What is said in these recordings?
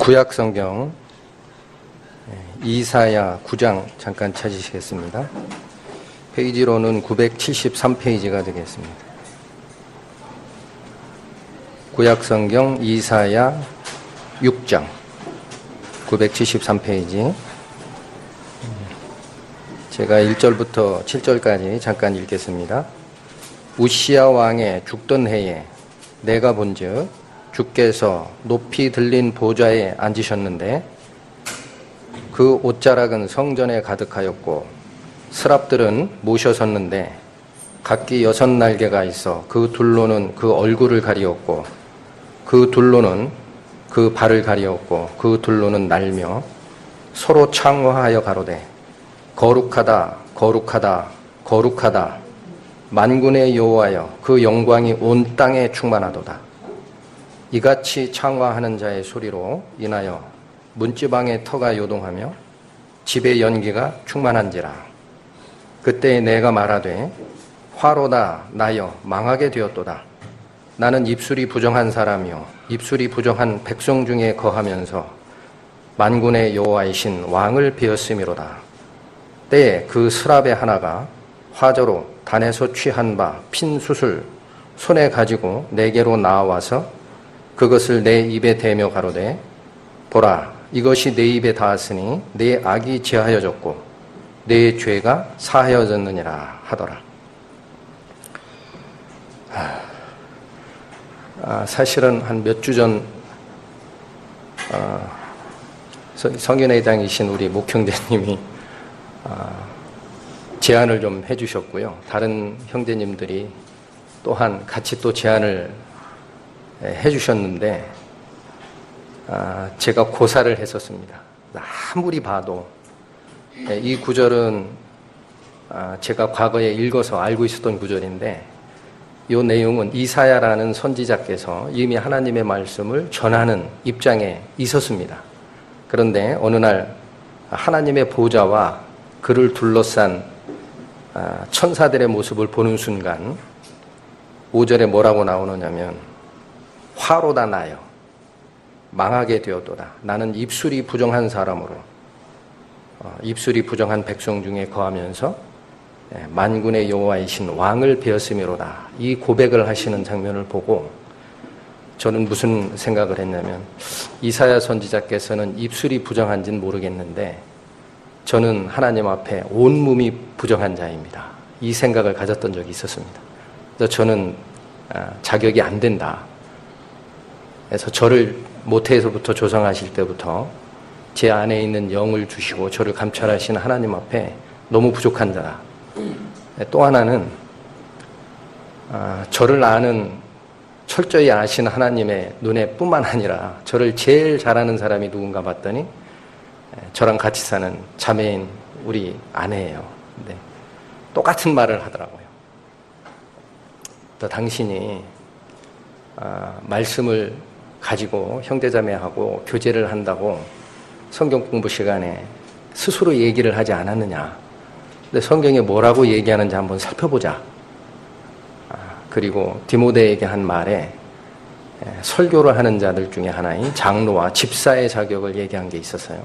구약 성경 이사야 9장 잠깐 찾으시겠습니다. 페이지로는 973페이지가 되겠습니다. 구약 성경 이사야 6장 973페이지. 제가 1절부터 7절까지 잠깐 읽겠습니다. 우시야 왕의 죽던 해에 내가 본즉 주께서 높이 들린 보좌에 앉으셨는데 그 옷자락은 성전에 가득하였고 스랍들은 모셔섰는데 각기 6날개가 있어 그 둘로는 그 얼굴을 가리었고 그 둘로는 그 발을 가리었고 그 둘로는 날며 서로 창화하여 가로되 거룩하다 거룩하다 거룩하다 만군의 여호와여 그 영광이 온 땅에 충만하도다. 이같이 창화하는 자의 소리로 인하여 문지방의 터가 요동하며 집의 연기가 충만한지라. 그때 내가 말하되 화로다 나여 망하게 되었도다. 나는 입술이 부정한 사람이요 입술이 부정한 백성 중에 거하면서 만군의 여호와이신 왕을 베었음이로다. 때에 그 스랍의 하나가 화저로 단에서 취한 바 핀 숯을 손에 가지고 내게로 나와서 그것을 내 입에 대며 가로되 보라 이것이 내 입에 닿았으니 내 악이 제하여졌고 내 죄가 사하여졌느니라 하더라. 사실은 한 몇 주 전 성인회장이신 우리 목형제님이 제안을 좀 해주셨고요. 다른 형제님들이 또한 같이 또 제안을 해주셨는데 제가 고사를 했었습니다. 아무리 봐도 이 구절은 제가 과거에 읽어서 알고 있었던 구절인데 이 내용은 이사야라는 선지자께서 이미 하나님의 말씀을 전하는 입장에 있었습니다. 그런데 어느 날 하나님의 보좌와 그를 둘러싼 천사들의 모습을 보는 순간 5절에 뭐라고 나오느냐면 화로다 나여 망하게 되었도다. 나는 입술이 부정한 사람으로 입술이 부정한 백성 중에 거하면서 만군의 여호와이신 왕을 베었음이로다. 이 고백을 하시는 장면을 보고 저는 무슨 생각을 했냐면 이사야 선지자께서는 입술이 부정한지는 모르겠는데 저는 하나님 앞에 온몸이 부정한 자입니다. 이 생각을 가졌던 적이 있었습니다. 그래서 저는 자격이 안 된다. 그래서 저를 모태에서부터 조성하실 때부터 제 안에 있는 영을 주시고 저를 감찰하시는 하나님 앞에 너무 부족한 자다. 또 하나는 저를 아는 철저히 아시는 하나님의 눈에 뿐만 아니라 저를 제일 잘 아는 사람이 누군가 봤더니 저랑 같이 사는 자매인 우리 아내예요. 근데 똑같은 말을 하더라고요. 또 당신이 말씀을 가지고 형제자매하고 교제를 한다고 성경 공부 시간에 스스로 얘기를 하지 않았느냐. 근데 성경에 뭐라고 얘기하는지 한번 살펴보자. 그리고 디모데에게 한 말에 설교를 하는 자들 중에 하나인 장로와 집사의 자격을 얘기한 게 있었어요.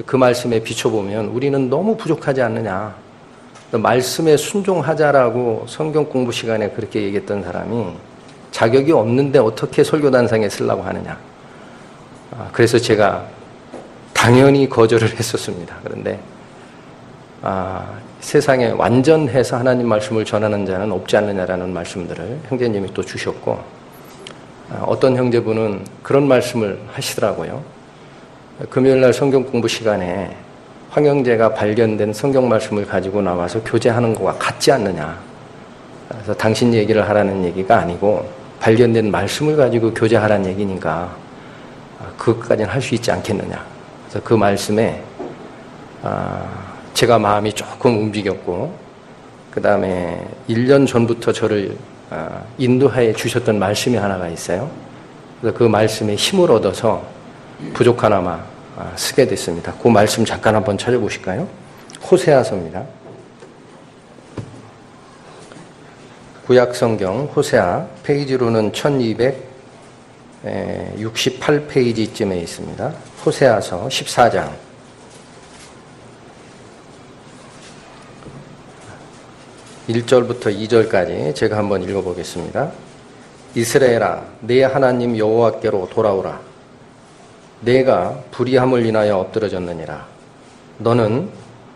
그 말씀에 비춰보면 우리는 너무 부족하지 않느냐. 말씀에 순종하자라고 성경 공부 시간에 그렇게 얘기했던 사람이 자격이 없는데 어떻게 설교단상에 쓰려고 하느냐. 그래서 제가 당연히 거절을 했었습니다. 그런데 세상에 완전해서 하나님 말씀을 전하는 자는 없지 않느냐라는 말씀들을 형제님이 또 주셨고 어떤 형제분은 그런 말씀을 하시더라고요. 금요일날 성경 공부 시간에 황 형제가 발견된 성경 말씀을 가지고 나와서 교제하는 것과 같지 않느냐. 그래서 당신 얘기를 하라는 얘기가 아니고 발견된 말씀을 가지고 교제하라는 얘기니까 그것까지는 할 수 있지 않겠느냐. 그래서 그 말씀에 제가 마음이 조금 움직였고 그 다음에 1년 전부터 저를 인도하여 주셨던 말씀이 하나가 있어요. 그래서 그 말씀에 힘을 얻어서 부족하나마 쓰게 됐습니다. 그 말씀 잠깐 한번 찾아보실까요? 호세아서입니다. 구약 성경 호세아 페이지로는 68페이지쯤에 있습니다. 호세아서 14장. 1절부터 2절까지 제가 한번 읽어보겠습니다. 이스라엘아, 내 하나님 여호와께로 돌아오라. 내가 불의함을 인하여 엎드러졌느니라. 너는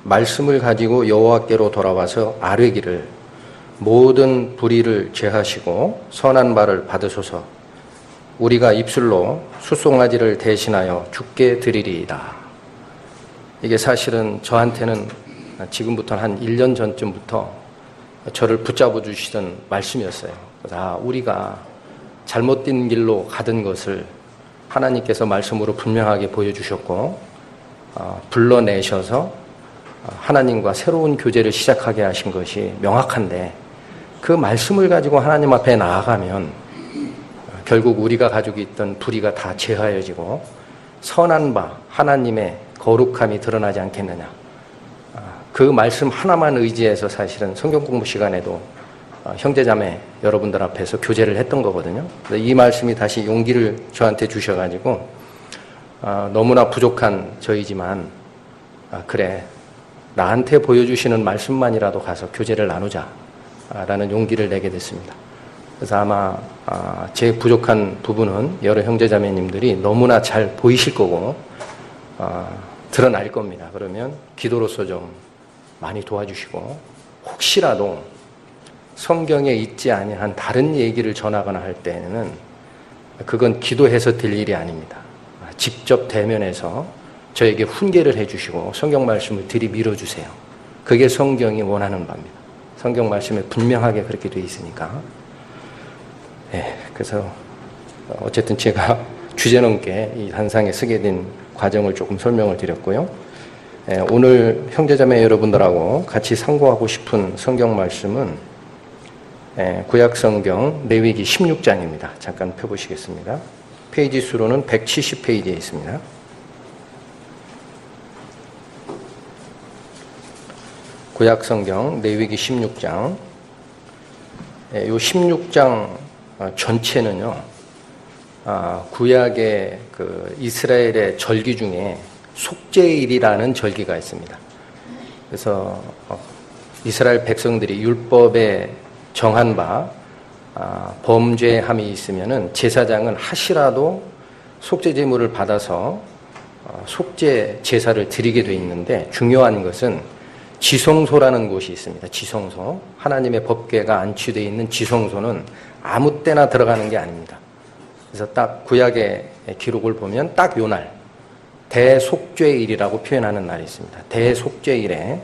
말씀을 가지고 여호와께로 돌아와서 아뢰기를 모든 불의를 제하시고 선한 바를 받으소서. 우리가 입술로 숫송아지를 대신하여 주께 드리리이다. 이게 사실은 저한테는 지금부터 한 1년 전쯤부터 저를 붙잡아 주시던 말씀이었어요. 그래서 우리가 잘못된 길로 가던 것을 하나님께서 말씀으로 분명하게 보여주셨고 불러내셔서 하나님과 새로운 교제를 시작하게 하신 것이 명확한데, 그 말씀을 가지고 하나님 앞에 나아가면 결국 우리가 가지고 있던 불의가 다 제하여지고 선한 바 하나님의 거룩함이 드러나지 않겠느냐. 그 말씀 하나만 의지해서 사실은 성경 공부 시간에도 형제자매 여러분들 앞에서 교제를 했던 거거든요. 이 말씀이 다시 용기를 저한테 주셔가지고 너무나 부족한 저이지만 그래, 나한테 보여주시는 말씀만이라도 가서 교제를 나누자라는 용기를 내게 됐습니다. 그래서 아마 제 부족한 부분은 여러 형제자매님들이 너무나 잘 보이실 거고 드러날 겁니다. 그러면 기도로서 좀 많이 도와주시고, 혹시라도 성경에 있지 아니한 다른 얘기를 전하거나 할 때는 그건 기도해서 될 일이 아닙니다. 직접 대면해서 저에게 훈계를 해주시고 성경 말씀을 들이밀어 주세요. 그게 성경이 원하는 바입니다. 성경 말씀에 분명하게 그렇게 되어 있으니까. 그래서 어쨌든 제가 주제넘게 이 단상에 쓰게 된 과정을 조금 설명을 드렸고요. 오늘 형제자매 여러분들하고 같이 상고하고 싶은 성경 말씀은 구약성경 레위기 16장입니다. 잠깐 펴보시겠습니다. 페이지 수로는 170페이지에 있습니다. 구약성경 레위기 16장. 이 16장 전체는요, 구약의 그 이스라엘의 절기 중에 속죄일이라는 절기가 있습니다. 그래서 이스라엘 백성들이 율법에 정한 바 범죄함이 있으면은 제사장은 하시라도 속죄 제물을 받아서 속죄 제사를 드리게 돼 있는데, 중요한 것은 지성소라는 곳이 있습니다. 지성소. 하나님의 법궤가 안치되어 있는 지성소는 아무 때나 들어가는 게 아닙니다. 그래서 딱 구약의 기록을 보면 딱 요 날, 대속죄일이라고 표현하는 날이 있습니다. 대속죄일에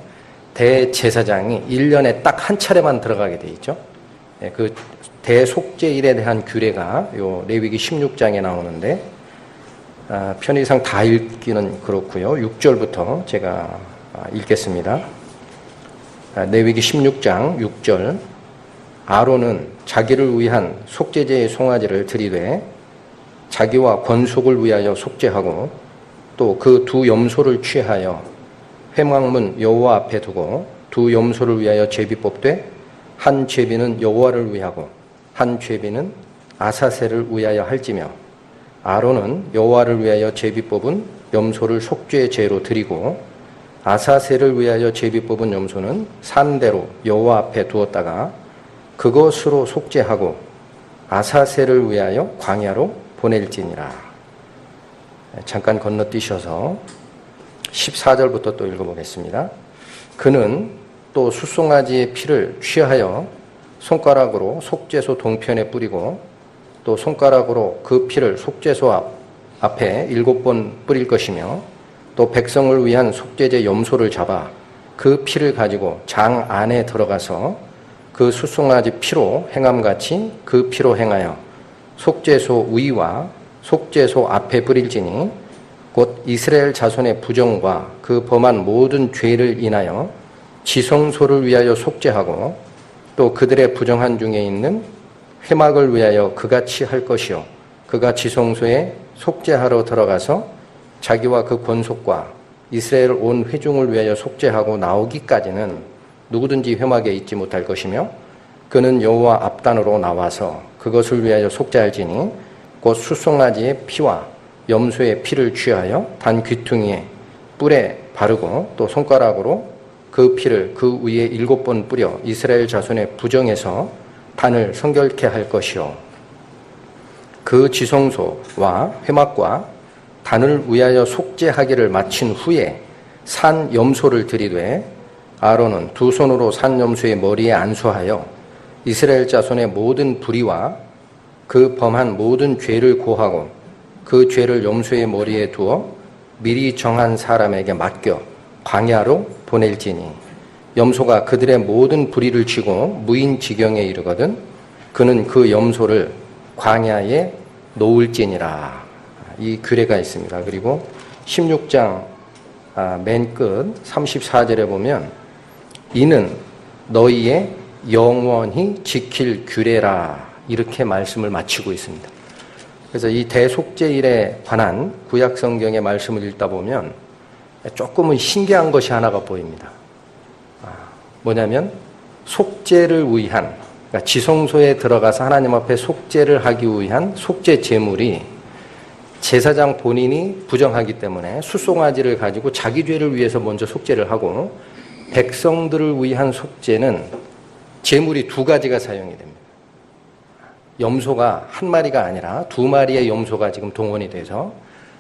대제사장이 1년에 딱 한 차례만 들어가게 돼 있죠. 그 대속죄일에 대한 규례가 요 레위기 16장에 나오는데, 편의상 다 읽기는 그렇고요. 6절부터 제가 읽겠습니다. 레위기 16장 6절. 아론은 자기를 위한 속죄제의 송아지를 드리되 자기와 권속을 위하여 속죄하고 또 그 두 염소를 취하여 회막문 여호와 앞에 두고 두 염소를 위하여 제비 뽑되 한 제비는 여호와를 위하고 한 제비는 아사셀을 위하여 할지며, 아론은 여호와를 위하여 제비 뽑은 염소를 속죄제로 드리고 아사셀을 위하여 제비 뽑은 염소는 산대로 여호와 앞에 두었다가 그것으로 속죄하고 아사셀을 위하여 광야로 보낼지니라. 잠깐 건너뛰셔서 14절부터 또 읽어보겠습니다. 그는 또 숫송아지의 피를 취하여 손가락으로 속죄소 동편에 뿌리고 또 손가락으로 그 피를 속죄소 앞에 7번 뿌릴 것이며, 또 백성을 위한 속죄제 염소를 잡아 그 피를 가지고 장 안에 들어가서 그 숫송아지 피로 행함같이 그 피로 행하여 속죄소 위와 속죄소 앞에 뿌릴지니, 곧 이스라엘 자손의 부정과 그 범한 모든 죄를 인하여 지성소를 위하여 속죄하고 또 그들의 부정한 중에 있는 회막을 위하여 그같이 할 것이요, 그가 지성소에 속죄하러 들어가서 자기와 그 권속과 이스라엘 온 회중을 위하여 속죄하고 나오기까지는 누구든지 회막에 있지 못할 것이며, 그는 여호와 앞단으로 나와서 그것을 위하여 속죄할지니 곧 숫송아지의 피와 염소의 피를 취하여 단 귀퉁이에 뿔에 바르고 또 손가락으로 그 피를 그 위에 7번 뿌려 이스라엘 자손의 부정에서 단을 성결케 할 것이요. 그 지성소와 회막과 단을 위하여 속죄하기를 마친 후에 산 염소를 들이되 아론은 두 손으로 산 염소의 머리에 안수하여 이스라엘 자손의 모든 불의와 그 범한 모든 죄를 고하고 그 죄를 염소의 머리에 두어 미리 정한 사람에게 맡겨 광야로 보낼지니 염소가 그들의 모든 불의를 치고 무인지경에 이르거든 그는 그 염소를 광야에 놓을지니라. 이 규례가 있습니다. 그리고 16장 맨 끝 34절에 보면 이는 너희의 영원히 지킬 규례라 이렇게 말씀을 마치고 있습니다. 그래서 이 대속죄일에 관한 구약 성경의 말씀을 읽다 보면 조금은 신기한 것이 하나가 보입니다. 뭐냐면 속죄를 위한, 그러니까 지성소에 들어가서 하나님 앞에 속죄를 하기 위한 속죄 제물이 제사장 본인이 부정하기 때문에 숫송아지를 가지고 자기 죄를 위해서 먼저 속죄를 하고 백성들을 위한 속죄는 제물이 2가지가 사용이 됩니다. 염소가 한 마리가 아니라 2마리의 염소가 지금 동원이 돼서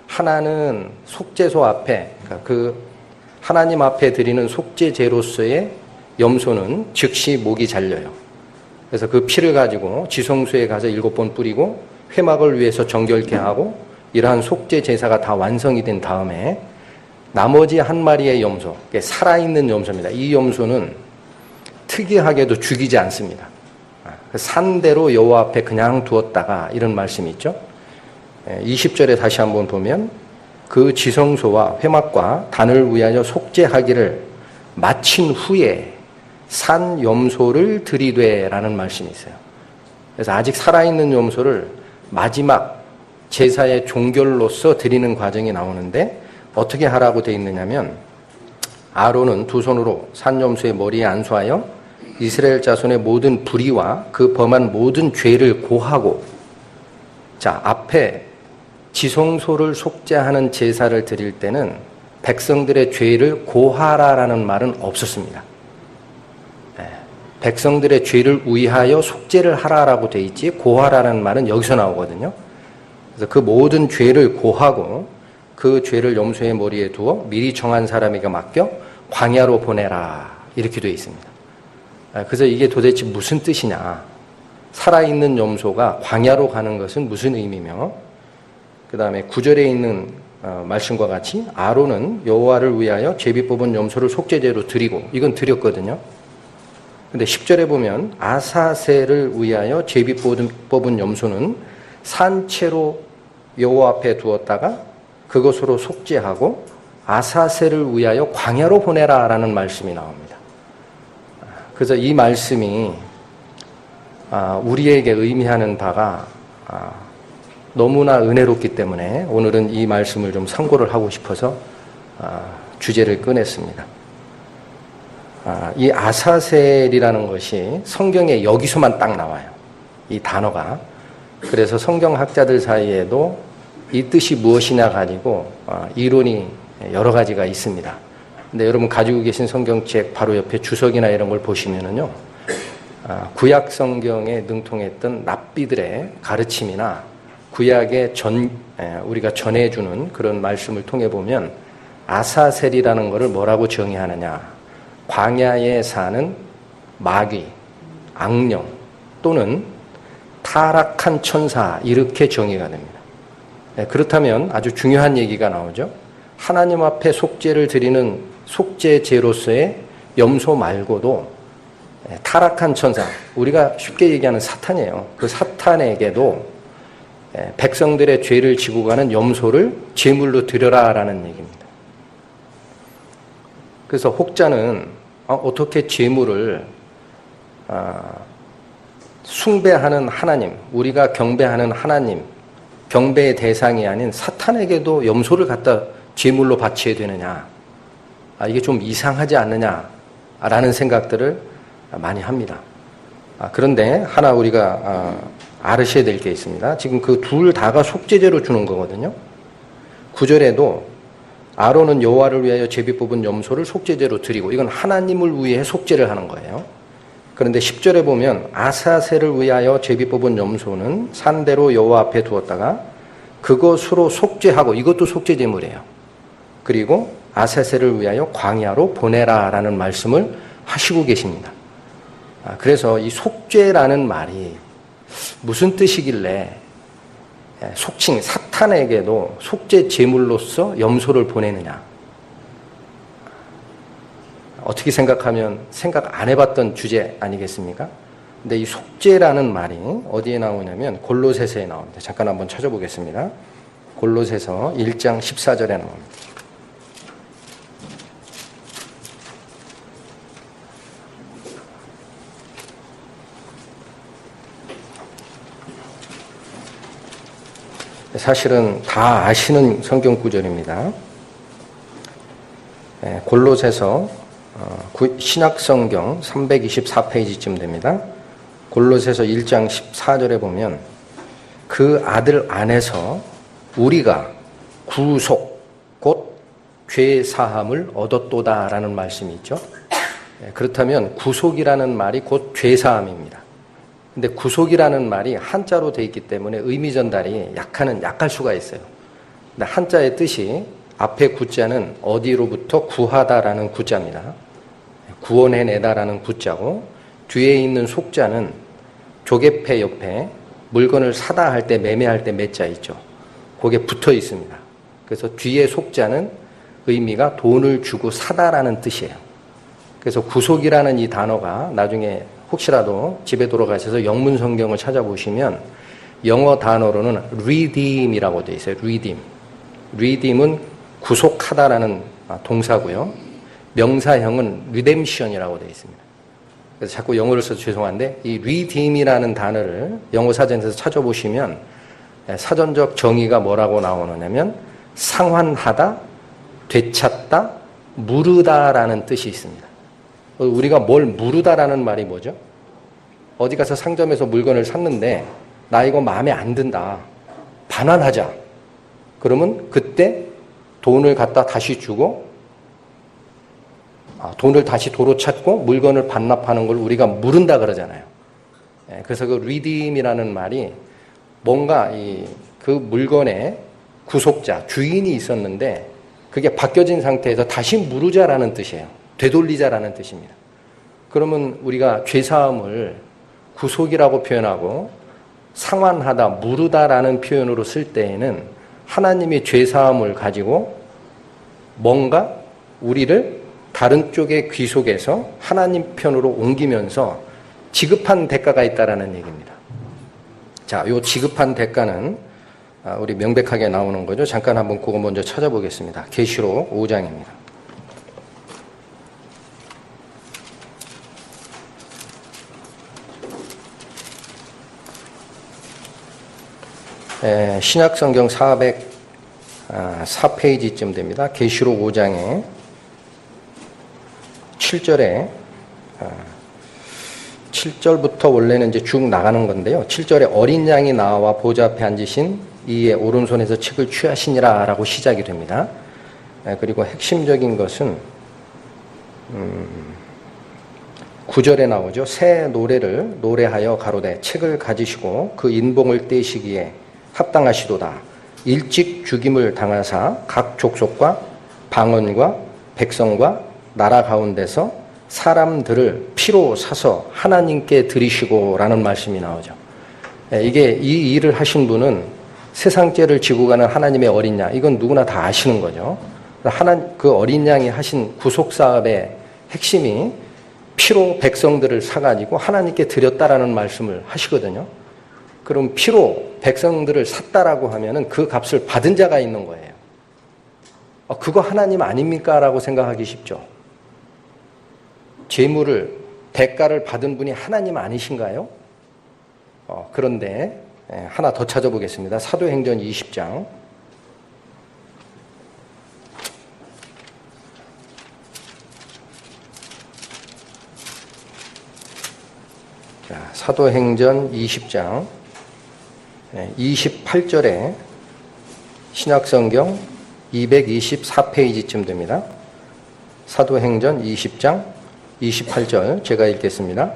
하나는 속죄소 앞에, 그러니까 그 하나님 앞에 드리는 속죄제로서의 염소는 즉시 목이 잘려요. 그래서 그 피를 가지고 지성소에 가서 7번 뿌리고 회막을 위해서 정결케 하고 이러한 속죄 제사가 다 완성이 된 다음에 나머지 한 마리의 염소, 살아있는 염소입니다. 이 염소는 특이하게도 죽이지 않습니다. 산대로 여호와 앞에 그냥 두었다가 이런 말씀이 있죠. 20절에 다시 한번 보면 그 지성소와 회막과 단을 위하여 속죄하기를 마친 후에 산 염소를 들이되라는 말씀이 있어요. 그래서 아직 살아있는 염소를 마지막 제사의 종결로서 드리는 과정이 나오는데 어떻게 하라고 되어 있느냐면 아론은 두 손으로 산 염소의 머리에 안수하여 이스라엘 자손의 모든 불의와 그 범한 모든 죄를 고하고, 자, 앞에 지성소를 속죄하는 제사를 드릴 때는 백성들의 죄를 고하라라는 말은 없었습니다. 백성들의 죄를 위하여 속죄를 하라라고 돼 있지 고하라는 말은 여기서 나오거든요. 그래서 그 모든 죄를 고하고 그 죄를 염소의 머리에 두어 미리 정한 사람에게 맡겨 광야로 보내라 이렇게 돼 있습니다. 그래서 이게 도대체 무슨 뜻이냐, 살아있는 염소가 광야로 가는 것은 무슨 의미며, 그 다음에 9절에 있는 말씀과 같이 아론은 여호와를 위하여 제비 뽑은 염소를 속죄제로 드리고, 이건 드렸거든요. 근데 10절에 보면 아사셀을 위하여 제비 뽑은 염소는 산채로 여호와 앞에 두었다가 그것으로 속죄하고 아사셀을 위하여 광야로 보내라라는 말씀이 나옵니다. 그래서 이 말씀이 우리에게 의미하는 바가 너무나 은혜롭기 때문에 오늘은 이 말씀을 좀 참고를 하고 싶어서 주제를 꺼냈습니다. 이 아사셀이라는 것이 성경에 여기서만 딱 나와요. 이 단어가. 그래서 성경학자들 사이에도 이 뜻이 무엇이냐 가지고 이론이 여러 가지가 있습니다. 근데 여러분 가지고 계신 성경책 바로 옆에 주석이나 이런 걸 보시면은요, 구약 성경에 능통했던 랍비들의 가르침이나 구약의 우리가 전해주는 그런 말씀을 통해 보면 아사셀이라는 것을 뭐라고 정의하느냐, 광야에 사는 마귀, 악령 또는 타락한 천사 이렇게 정의가 됩니다. 그렇다면 아주 중요한 얘기가 나오죠. 하나님 앞에 속죄를 드리는 속죄제로서의 염소 말고도 타락한 천사, 우리가 쉽게 얘기하는 사탄이에요. 그 사탄에게도 백성들의 죄를 지고 가는 염소를 제물로 드려라라는 얘기입니다. 그래서 혹자는 어떻게 제물을 숭배하는 하나님, 우리가 경배하는 하나님, 경배의 대상이 아닌 사탄에게도 염소를 갖다 제물로 바쳐야 되느냐, 이게 좀 이상하지 않느냐라는 생각들을 많이 합니다. 그런데 하나 우리가 알으셔야 될 게 있습니다. 지금 그 둘 다가 속죄제로 주는 거거든요. 9절에도 아론은 여호와를 위하여 제비 뽑은 염소를 속죄제로 드리고, 이건 하나님을 위해 속죄를 하는 거예요. 그런데 10절에 보면 아사셀을 위하여 제비 뽑은 염소는 산대로 여호와 앞에 두었다가 그것으로 속죄하고, 이것도 속죄제물이에요. 그리고 아사셀을 위하여 광야로 보내라라는 말씀을 하시고 계십니다. 그래서 이 속죄라는 말이 무슨 뜻이길래 속칭 사탄에게도 속죄 제물로서 염소를 보내느냐. 어떻게 생각하면 생각 안 해봤던 주제 아니겠습니까? 근데 이 속죄라는 말이 어디에 나오냐면 골로새서에 나옵니다. 잠깐 한번 찾아보겠습니다. 골로새서 1장 14절에 나옵니다. 사실은 다 아시는 성경 구절입니다. 골로새서 신약성경 324페이지쯤 됩니다. 골로새서 1장 14절에 보면 그 아들 안에서 우리가 구속 곧 죄사함을 얻었도다라는 말씀이 있죠. 그렇다면 구속이라는 말이 곧 죄사함입니다. 근데 구속이라는 말이 한자로 되어 있기 때문에 의미 전달이 약할 수가 있어요. 근데 한자의 뜻이 앞에 구자는 어디로부터 구하다라는 구자입니다. 구원해내다라는 구자고, 뒤에 있는 속자는 조개패 옆에 물건을 사다 할 때 매매할 때 매자 있죠. 거기에 붙어 있습니다. 그래서 뒤에 속자는 의미가 돈을 주고 사다라는 뜻이에요. 그래서 구속이라는 이 단어가 나중에 혹시라도 집에 돌아가셔서 영문 성경을 찾아보시면 영어 단어로는 redeem이라고 되어 있어요. redeem은 구속하다라는 동사고요. 명사형은 redemption이라고 되어 있습니다. 그래서 자꾸 영어를 써서 죄송한데 이 redeem이라는 단어를 영어 사전에서 찾아보시면 사전적 정의가 뭐라고 나오느냐면 상환하다, 되찾다, 무르다라는 뜻이 있습니다. 우리가 뭘 무르다라는 말이 뭐죠? 어디 가서 상점에서 물건을 샀는데 나 이거 마음에 안 든다. 반환하자. 그러면 그때 돈을 갖다 다시 주고 돈을 다시 도로 찾고 물건을 반납하는 걸 우리가 무른다 그러잖아요. 그래서 그 redeem이라는 말이 뭔가 그 물건의 구속자, 주인이 있었는데 그게 바뀌어진 상태에서 다시 무르자라는 뜻이에요. 되돌리자라는 뜻입니다. 그러면 우리가 죄사함을 구속이라고 표현하고 상환하다, 무르다라는 표현으로 쓸 때에는 하나님이 죄사함을 가지고 뭔가 우리를 다른 쪽의 귀속에서 하나님 편으로 옮기면서 지급한 대가가 있다라는 얘기입니다. 자, 요 지급한 대가는 우리 명백하게 나오는 거죠. 잠깐 한번 그거 먼저 찾아보겠습니다. 계시록 5장입니다. 신약성경 404페이지쯤 됩니다. 계시록 5장에 7절부터 원래는 이제 쭉 나가는 건데요. 7절에 어린 양이 나와 보좌 앞에 앉으신 이의 오른손에서 책을 취하시니라 라고 시작이 됩니다. 그리고 핵심적인 것은 9절에 나오죠. 새 노래를 노래하여 가로되 책을 가지시고 그 인봉을 떼시기에 합당하시도다. 일찍 죽임을 당하사 각 족속과 방언과 백성과 나라 가운데서 사람들을 피로 사서 하나님께 드리시고 라는 말씀이 나오죠. 이게 이 일을 하신 분은 세상 죄를 지고 가는 하나님의 어린 양, 이건 누구나 다 아시는 거죠. 그 어린 양이 하신 구속 사업의 핵심이 피로 백성들을 사가지고 하나님께 드렸다라는 말씀을 하시거든요. 그럼 피로 백성들을 샀다라고 하면은 그 값을 받은 자가 있는 거예요. 그거 하나님 아닙니까? 라고 생각하기 쉽죠. 재물을, 대가를 받은 분이 하나님 아니신가요? 그런데 하나 더 찾아보겠습니다. 사도행전 20장. 자, 사도행전 20장 28절에 신약성경 224페이지쯤 됩니다. 사도행전 20장 28절 제가 읽겠습니다.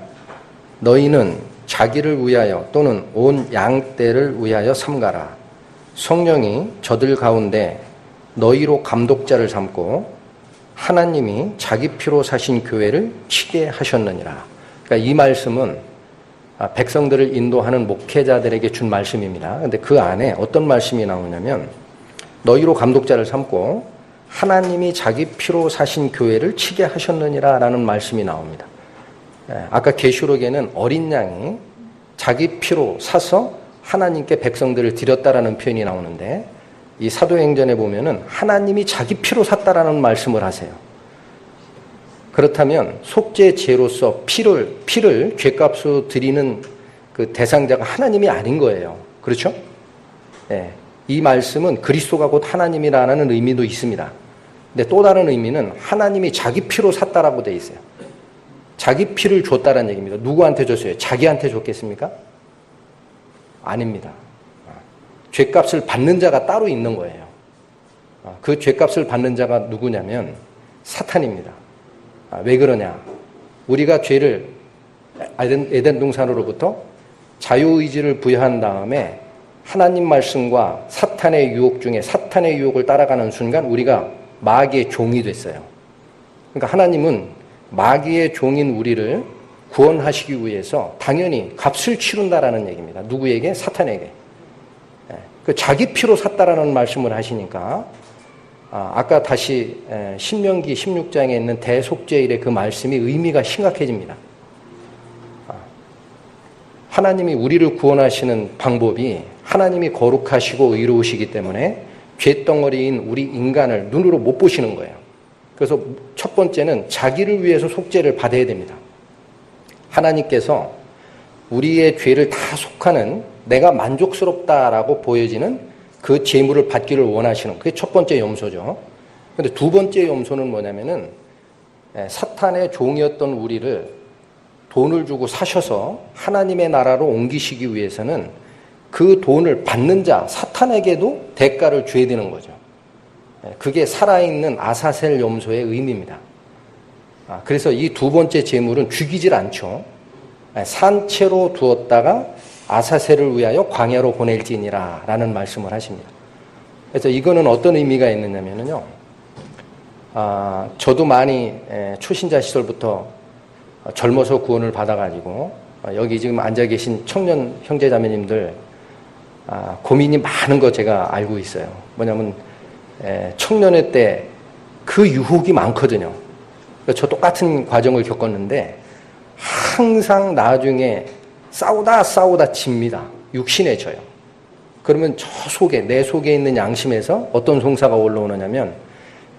너희는 자기를 위하여 또는 온 양떼를 위하여 삼가라. 성령이 저들 가운데 너희로 감독자를 삼고 하나님이 자기 피로 사신 교회를 치게 하셨느니라. 그러니까 이 말씀은 백성들을 인도하는 목회자들에게 준 말씀입니다. 그런데 그 안에 어떤 말씀이 나오냐면 너희로 감독자를 삼고 하나님이 자기 피로 사신 교회를 치게 하셨느니라 라는 말씀이 나옵니다. 아까 계시록에는 어린 양이 자기 피로 사서 하나님께 백성들을 드렸다라는 표현이 나오는데 이 사도행전에 보면은 하나님이 자기 피로 샀다라는 말씀을 하세요. 그렇다면 속죄제로서 피를 죄값으로 드리는 그 대상자가 하나님이 아닌 거예요. 그렇죠? 예. 이 말씀은 그리스도가 곧 하나님이라는 의미도 있습니다. 근데 또 다른 의미는 하나님이 자기 피로 샀다라고 돼 있어요. 자기 피를 줬다라는 얘기입니다. 누구한테 줬어요? 자기한테 줬겠습니까? 아닙니다. 죄값을 받는 자가 따로 있는 거예요. 그 죄값을 받는 자가 누구냐면 사탄입니다. 왜 그러냐? 우리가 죄를 에덴 동산으로부터 자유의지를 부여한 다음에 하나님 말씀과 사탄의 유혹 중에 사탄의 유혹을 따라가는 순간 우리가 마귀의 종이 됐어요. 그러니까 하나님은 마귀의 종인 우리를 구원하시기 위해서 당연히 값을 치른다라는 얘기입니다. 누구에게? 사탄에게. 그 자기 피로 샀다라는 말씀을 하시니까 아까 다시 신명기 16장에 있는 대속죄일의 그 말씀이 의미가 심각해집니다. 하나님이 우리를 구원하시는 방법이 하나님이 거룩하시고 의로우시기 때문에 죄덩어리인 우리 인간을 눈으로 못 보시는 거예요. 그래서 첫 번째는 자기를 위해서 속죄를 받아야 됩니다. 하나님께서 우리의 죄를 다 속하는 내가 만족스럽다라고 보여지는 그 재물을 받기를 원하시는 그게 첫 번째 염소죠. 그런데 두 번째 염소는 뭐냐면은 사탄의 종이었던 우리를 돈을 주고 사셔서 하나님의 나라로 옮기시기 위해서는 그 돈을 받는 자 사탄에게도 대가를 줘야 되는 거죠. 그게 살아있는 아사셀 염소의 의미입니다. 그래서 이 두 번째 재물은 죽이질 않죠. 산채로 두었다가 아사셀을 위하여 광야로 보낼지니라 라는 말씀을 하십니다. 그래서 이거는 어떤 의미가 있느냐면요. 저도 많이 초신자 시절부터 젊어서 구원을 받아가지고 여기 지금 앉아 계신 청년 형제자매님들 고민이 많은 거 제가 알고 있어요. 뭐냐면 청년회 때 그 유혹이 많거든요. 저 똑같은 과정을 겪었는데 항상 나중에 싸우다 집니다. 육신에 져요. 그러면 저 속에 내 속에 있는 양심에서 어떤 송사가 올라오느냐면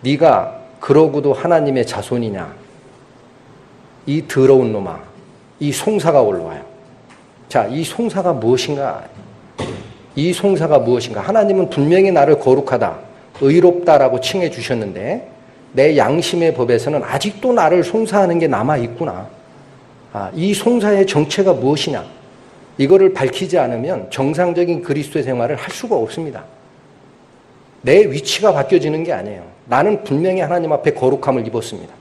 네가 그러고도 하나님의 자손이냐 이 더러운 놈아 이 송사가 올라와요. 자, 이 송사가 무엇인가? 이 송사가 무엇인가? 하나님은 분명히 나를 거룩하다 의롭다라고 칭해 주셨는데 내 양심의 법에서는 아직도 나를 송사하는 게 남아있구나. 이 송사의 정체가 무엇이냐? 이거를 밝히지 않으면 정상적인 그리스도의 생활을 할 수가 없습니다. 내 위치가 바뀌어지는 게 아니에요. 나는 분명히 하나님 앞에 거룩함을 입었습니다.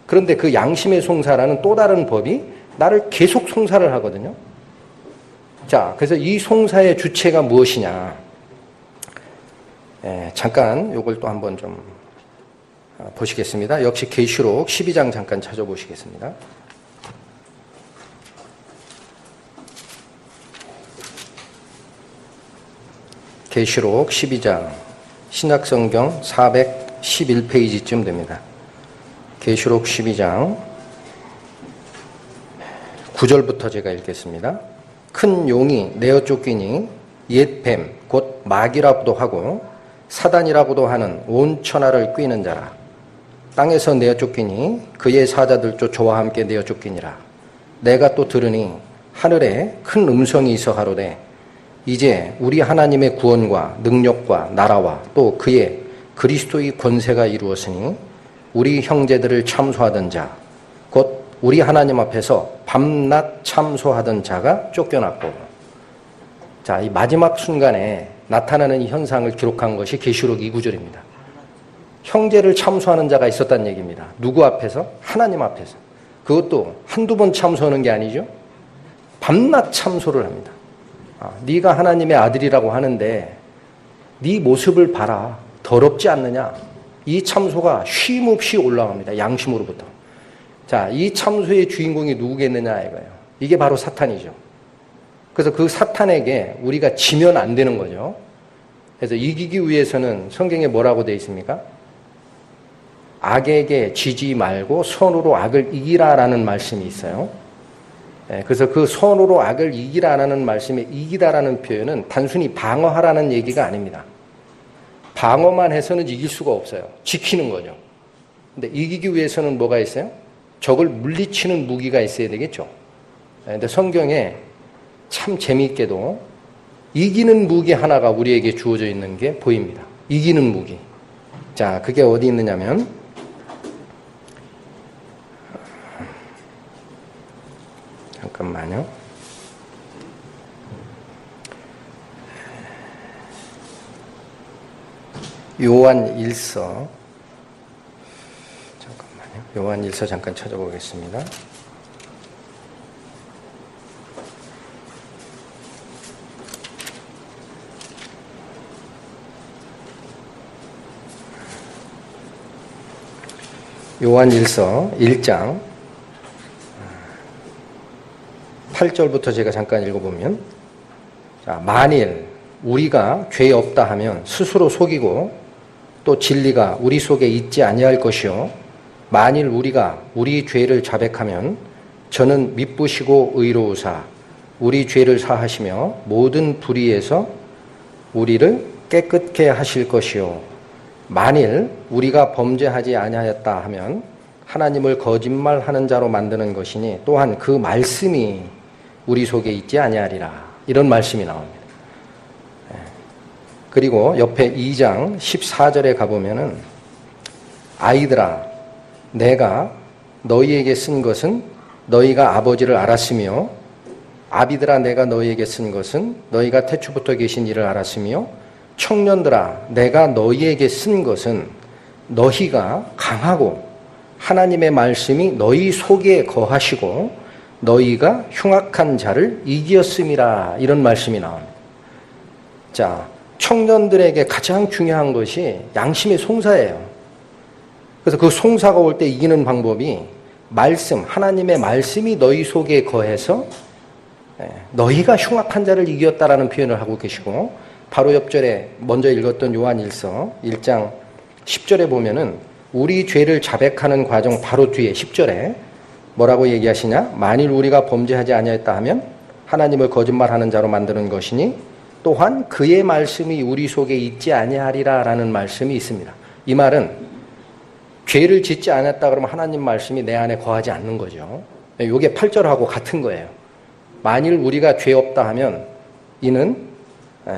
그런데 그 양심의 송사라는 또 다른 법이 나를 계속 송사를 하거든요. 자, 그래서 이 송사의 주체가 무엇이냐? 잠깐 이걸 또 한번 좀 보시겠습니다. 역시 계시록 12장 잠깐 찾아보시겠습니다. 계시록 12장 신약성경 411페이지쯤 됩니다. 계시록 12장 9절부터 제가 읽겠습니다. 큰 용이 내어 쫓기니 옛 뱀 곧 마귀라고도 하고 사단이라고도 하는 온 천하를 꾀는 자라. 땅에서 내어 쫓기니 그의 사자들도 저와 함께 내어 쫓기니라. 내가 또 들으니 하늘에 큰 음성이 있어 가로되 이제 우리 하나님의 구원과 능력과 나라와 또 그의 그리스도의 권세가 이루었으니 우리 형제들을 참소하던 자 곧 우리 하나님 앞에서 밤낮 참소하던 자가 쫓겨났고. 자, 이 마지막 순간에 나타나는 이 현상을 기록한 것이 계시록 2구절입니다. 형제를 참소하는 자가 있었다는 얘기입니다. 누구 앞에서? 하나님 앞에서. 그것도 한두 번 참소하는 게 아니죠. 밤낮 참소를 합니다. 네가 하나님의 아들이라고 하는데 네 모습을 봐라. 더럽지 않느냐. 이 참소가 쉼없이 올라갑니다. 양심으로부터. 자, 이 참소의 주인공이 누구겠느냐 이거예요. 이게 바로 사탄이죠. 그래서 그 사탄에게 우리가 지면 안 되는 거죠. 그래서 이기기 위해서는 성경에 뭐라고 되어 있습니까? 악에게 지지 말고 선으로 악을 이기라라는 말씀이 있어요. 그래서 그 선으로 악을 이기라라는 말씀에 이기다라는 표현은 단순히 방어하라는 얘기가 아닙니다. 방어만 해서는 이길 수가 없어요. 지키는 거죠. 근데 이기기 위해서는 뭐가 있어요? 적을 물리치는 무기가 있어야 되겠죠. 근데 성경에 참 재미있게도 이기는 무기 하나가 우리에게 주어져 있는 게 보입니다. 이기는 무기. 자, 그게 어디 있느냐면 잠깐만요. 요한 1서 잠깐만요. 요한 1서 잠깐 찾아보겠습니다. 요한 1서 1장 8절부터 제가 잠깐 읽어보면, 자, 만일 우리가 죄 없다 하면 스스로 속이고 또 진리가 우리 속에 있지 아니할 것이요 만일 우리가 우리 죄를 자백하면 저는 미쁘시고 의로우사 우리 죄를 사하시며 모든 불의에서 우리를 깨끗게 하실 것이요 만일 우리가 범죄하지 아니하였다 하면 하나님을 거짓말하는 자로 만드는 것이니 또한 그 말씀이 우리 속에 있지 아니하리라. 이런 말씀이 나옵니다. 그리고 옆에 2장 14절에 가보면은 아이들아 내가 너희에게 쓴 것은 너희가 아버지를 알았으며 아비들아 내가 너희에게 쓴 것은 너희가 태초부터 계신 이를 알았으며 청년들아 내가 너희에게 쓴 것은 너희가 강하고 하나님의 말씀이 너희 속에 거하시고 너희가 흉악한 자를 이기었음이라. 이런 말씀이 나옵니다. 자, 청년들에게 가장 중요한 것이 양심의 송사예요. 그래서 그 송사가 올 때 이기는 방법이 말씀, 하나님의 말씀이 너희 속에 거해서 너희가 흉악한 자를 이겼다라는 표현을 하고 계시고, 바로 옆절에 먼저 읽었던 요한 1서 1장 10절에 보면은 우리 죄를 자백하는 과정 바로 뒤에 10절에 뭐라고 얘기하시냐? 만일 우리가 범죄하지 아니하였다 하면 하나님을 거짓말하는 자로 만드는 것이니 또한 그의 말씀이 우리 속에 있지 아니하리라라는 말씀이 있습니다. 이 말은 죄를 짓지 않았다 그러면 하나님 말씀이 내 안에 거하지 않는 거죠. 이게 8절하고 같은 거예요. 만일 우리가 죄 없다 하면 이는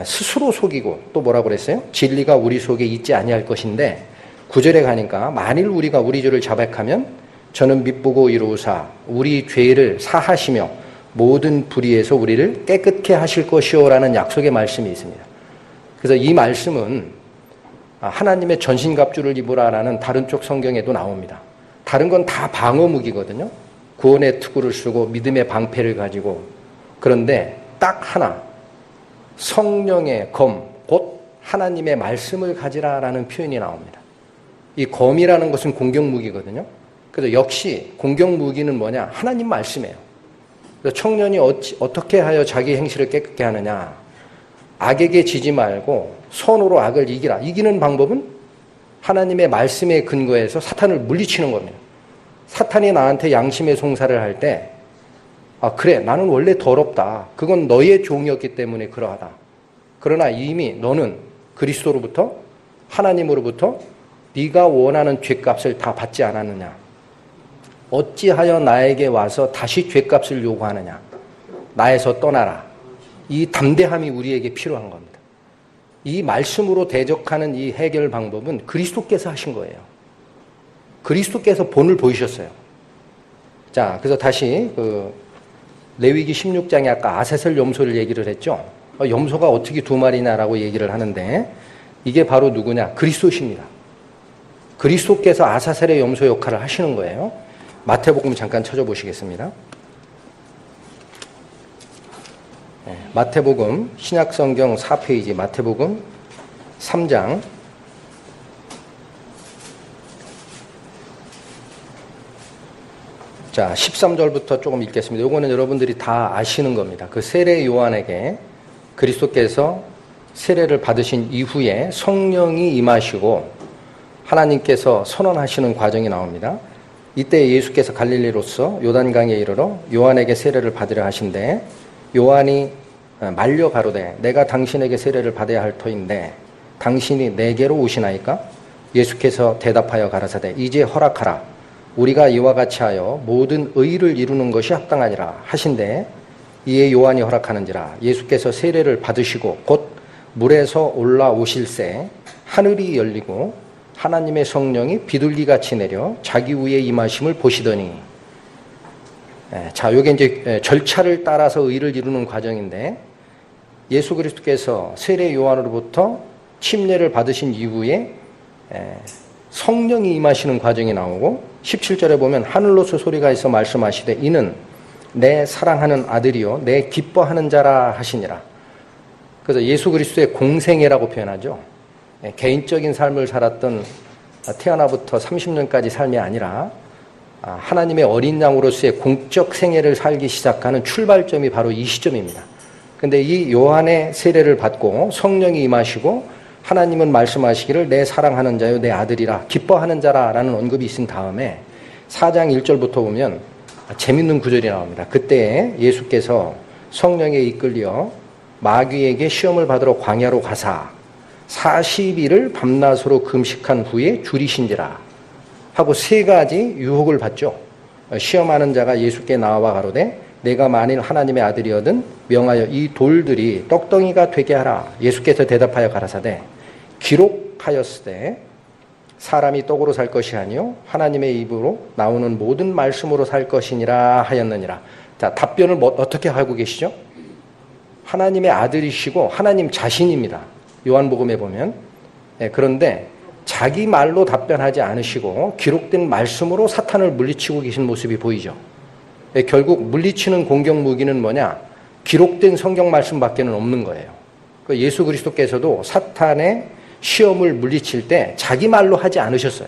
스스로 속이고 또 뭐라고 그랬어요? 진리가 우리 속에 있지 아니할 것인데 9절에 가니까 만일 우리가 우리 죄를 자백하면 저는 미쁘고 이로우사 우리 죄를 사하시며 모든 불의에서 우리를 깨끗게 하실 것이오라는 약속의 말씀이 있습니다. 그래서 이 말씀은 하나님의 전신갑주를 입으라라는 다른 쪽 성경에도 나옵니다. 다른 건 다 방어무기거든요. 구원의 투구를 쓰고 믿음의 방패를 가지고. 그런데 딱 하나 성령의 검, 곧 하나님의 말씀을 가지라라는 표현이 나옵니다. 이 검이라는 것은 공격무기거든요. 그래서 역시 공격무기는 뭐냐? 하나님 말씀이에요. 그래서 청년이 어떻게 하여 자기 행실을 깨끗게 하느냐? 악에게 지지 말고 선으로 악을 이기라. 이기는 방법은 하나님의 말씀에 근거해서 사탄을 물리치는 겁니다. 사탄이 나한테 양심의 송사를 할 때 그래 나는 원래 더럽다. 그건 너의 종이었기 때문에 그러하다. 그러나 이미 너는 그리스도로부터 하나님으로부터 네가 원하는 죗값을 다 받지 않았느냐. 어찌하여 나에게 와서 다시 죗값을 요구하느냐. 나에서 떠나라. 이 담대함이 우리에게 필요한 겁니다. 이 말씀으로 대적하는 이 해결 방법은 그리스도께서 하신 거예요. 그리스도께서 본을 보이셨어요. 자, 그래서 다시 레위기 16장에 아까 아세셀 염소를 얘기를 했죠. 염소가 어떻게 두 마리냐라고 얘기를 하는데 이게 바로 누구냐? 그리스도십니다. 그리스도께서 아사셀의 염소 역할을 하시는 거예요. 마태복음 잠깐 찾아보시겠습니다. 마태복음 신약성경 4페이지 마태복음 3장 자 13절부터 조금 읽겠습니다. 이거는 여러분들이 다 아시는 겁니다. 그 세례 요한에게 그리스도께서 세례를 받으신 이후에 성령이 임하시고 하나님께서 선언하시는 과정이 나옵니다. 이때 예수께서 갈릴리로서 요단강에 이르러 요한에게 세례를 받으려 하신대 요한이 말려 가로되 내가 당신에게 세례를 받아야 할 터인데 당신이 내게로 오시나이까? 예수께서 대답하여 가라사대 이제 허락하라. 우리가 이와 같이 하여 모든 의를 이루는 것이 합당하니라 하신대 이에 요한이 허락하는지라. 예수께서 세례를 받으시고 곧 물에서 올라오실새 하늘이 열리고 하나님의 성령이 비둘기같이 내려 자기 위에 임하심을 보시더니 자, 이게 이제 절차를 따라서 의를 이루는 과정인데 예수 그리스도께서 세례 요한으로부터 침례를 받으신 이후에 성령이 임하시는 과정이 나오고 17절에 보면 하늘로서 소리가 있어 말씀하시되 이는 내 사랑하는 아들이요 내 기뻐하는 자라 하시니라. 그래서 예수 그리스도의 공생애라고 표현하죠. 개인적인 삶을 살았던 태어나부터 30년까지 삶이 아니라 하나님의 어린 양으로서의 공적 생애를 살기 시작하는 출발점이 바로 이 시점입니다. 근데 이 요한의 세례를 받고 성령이 임하시고 하나님은 말씀하시기를 내 사랑하는 자요 내 아들이라 기뻐하는 자라라는 언급이 있은 다음에 4장 1절부터 보면 재밌는 구절이 나옵니다. 그때 예수께서 성령에 이끌려 마귀에게 시험을 받으러 광야로 가사 40일을 밤낮으로 금식한 후에 줄이신지라 하고 세 가지 유혹을 받죠. 시험하는 자가 예수께 나와 가로되 내가 만일 하나님의 아들이거든 명하여 이 돌들이 떡덩이가 되게 하라. 예수께서 대답하여 가라사대 기록하였으되 사람이 떡으로 살 것이 아니요 하나님의 입으로 나오는 모든 말씀으로 살 것이니라 하였느니라. 자, 답변을 어떻게 하고 계시죠? 하나님의 아들이시고 하나님 자신입니다. 요한복음에 보면. 그런데 자기 말로 답변하지 않으시고 기록된 말씀으로 사탄을 물리치고 계신 모습이 보이죠. 결국 물리치는 공격 무기는 뭐냐? 기록된 성경 말씀밖에는 없는 거예요. 예수 그리스도께서도 사탄의 시험을 물리칠 때 자기 말로 하지 않으셨어요.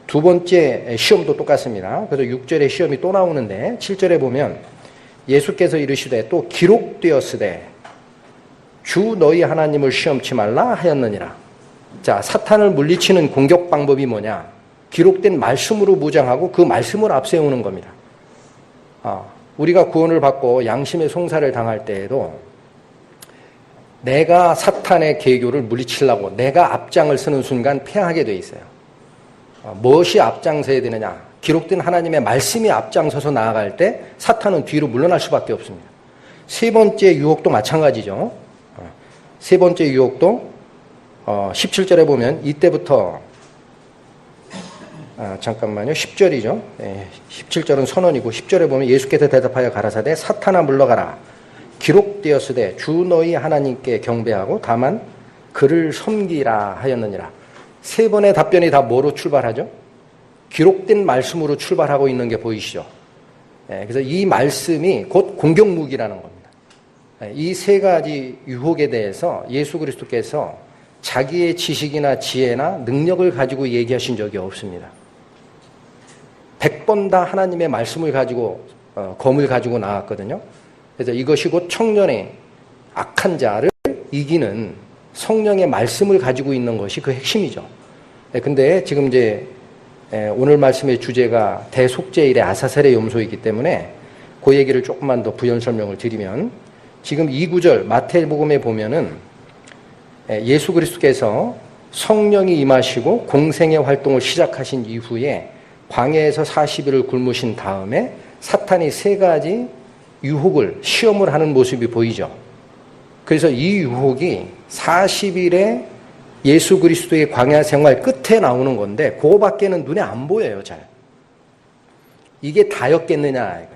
두 번째 시험도 똑같습니다. 그래서 6절에 시험이 또 나오는데 7절에 보면 예수께서 이르시되 또 기록되었으되 주 너희 하나님을 시험치 말라 하였느니라. 자, 사탄을 물리치는 공격 방법이 뭐냐? 기록된 말씀으로 무장하고 그 말씀을 앞세우는 겁니다. 우리가 구원을 받고 양심의 송사를 당할 때에도 내가 사탄의 계교를 물리치려고 내가 앞장을 서는 순간 패하게 돼 있어요. 무엇이 앞장서야 되느냐? 기록된 하나님의 말씀이 앞장서서 나아갈 때 사탄은 뒤로 물러날 수밖에 없습니다. 세 번째 유혹도 마찬가지죠. 세 번째 유혹도 17절에 보면 이때부터 잠깐만요. 10절이죠. 17절은 선언이고 10절에 보면 예수께서 대답하여 가라사대 사탄아 물러가라. 기록되었으되 주 너희 하나님께 경배하고 다만 그를 섬기라 하였느니라. 세 번의 답변이 다 뭐로 출발하죠? 기록된 말씀으로 출발하고 있는 게 보이시죠? 그래서 이 말씀이 곧 공격 무기라는 겁니다. 이 세 가지 유혹에 대해서 예수 그리스도께서 자기의 지식이나 지혜나 능력을 가지고 얘기하신 적이 없습니다. 100번 다 하나님의 말씀을 가지고 검을 가지고 나왔거든요. 그래서 이것이 곧 청년의 악한 자를 이기는 성령의 말씀을 가지고 있는 것이 그 핵심이죠. 근데 지금 이제 오늘 말씀의 주제가 대속죄일의 아사셀의 염소이기 때문에 그 얘기를 조금만 더 부연 설명을 드리면 지금 이 구절 마태복음에 보면은 예수 그리스도께서 성령이 임하시고 공생의 활동을 시작하신 이후에 광야에서 40일을 굶으신 다음에 사탄이 세 가지 유혹을 시험을 하는 모습이 보이죠. 그래서 이 유혹이 40일의 예수 그리스도의 광야 생활 끝에 나오는 건데 그거밖에는 눈에 안 보여요. 잘. 이게 다였겠느냐.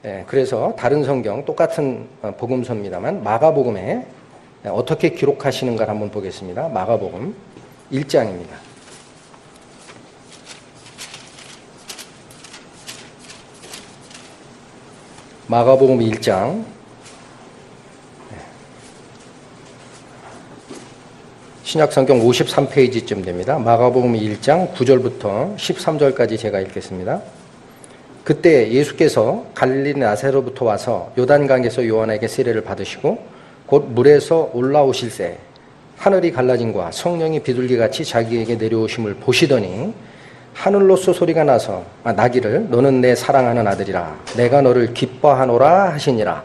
예, 그래서 다른 성경 똑같은 복음서입니다만 마가복음에 어떻게 기록하시는가를 한번 보겠습니다. 마가복음 1장입니다. 마가복음 1장 신약성경 53페이지쯤 됩니다. 마가복음 1장 9절부터 13절까지 제가 읽겠습니다. 그때 예수께서 갈릴리 나사로부터 와서 요단강에서 요한에게 세례를 받으시고 곧 물에서 올라오실새 하늘이 갈라짐과 성령이 비둘기같이 자기에게 내려오심을 보시더니 하늘로서 소리가 나서 나기를 너는 내 사랑하는 아들이라 내가 너를 기뻐하노라 하시니라.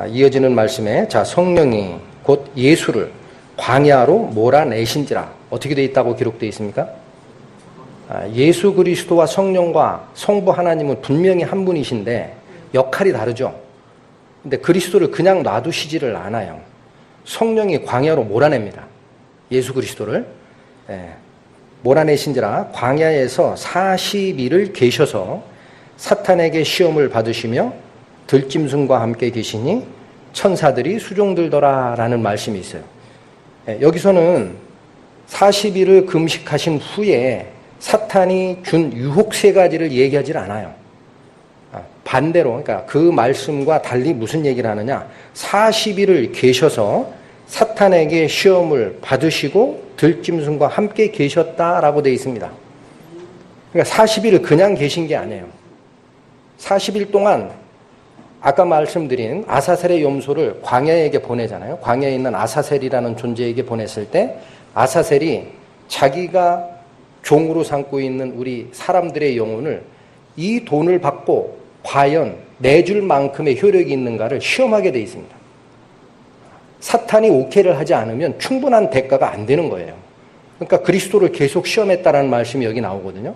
이어지는 말씀에 성령이 곧 예수를 광야로 몰아내신지라. 어떻게 되어 있다고 기록되어 있습니까? 예수 그리스도와 성령과 성부 하나님은 분명히 한 분이신데 역할이 다르죠. 근데 그리스도를 그냥 놔두시지를 않아요. 성령이 광야로 몰아냅니다. 예수 그리스도를. 몰아내신지라 광야에서 40일을 계셔서 사탄에게 시험을 받으시며 들짐승과 함께 계시니 천사들이 수종들더라 라는 말씀이 있어요. 여기서는 40일을 금식하신 후에 사탄이 준 유혹 3가지를 얘기하지 않아요. 반대로 그러니까 그 말씀과 달리 무슨 얘기를 하느냐. 40일을 계셔서 사탄에게 시험을 받으시고 들짐승과 함께 계셨다라고 되어 있습니다. 그러니까 40일을 그냥 계신 게 아니에요. 40일 동안 아까 말씀드린 아사셀의 염소를 광야에게 보내잖아요. 광야에 있는 아사셀이라는 존재에게 보냈을 때 아사셀이 자기가 종으로 삼고 있는 우리 사람들의 영혼을 이 돈을 받고 과연 내줄 만큼의 효력이 있는가를 시험하게 되어 있습니다. 사탄이 오케이를 하지 않으면 충분한 대가가 안 되는 거예요. 그러니까 그리스도를 계속 시험했다라는 말씀이 여기 나오거든요.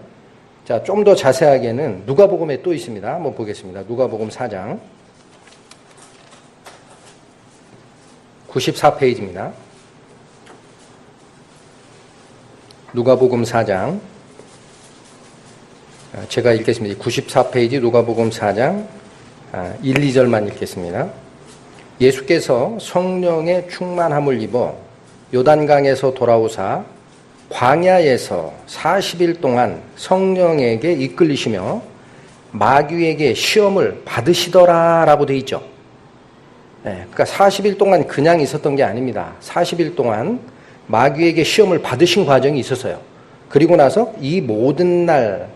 자, 좀 더 자세하게는 누가복음에 또 있습니다. 한번 보겠습니다. 누가복음 4장 94페이지입니다. 누가복음 4장 제가 읽겠습니다. 94페이지 누가복음 4장 1, 2절만 읽겠습니다. 예수께서 성령의 충만함을 입어 요단강에서 돌아오사 광야에서 40일 동안 성령에게 이끌리시며 마귀에게 시험을 받으시더라라고 되어 있죠. 그러니까 40일 동안 그냥 있었던 게 아닙니다. 40일 동안 마귀에게 시험을 받으신 과정이 있었어요. 그리고 나서 이 모든 날에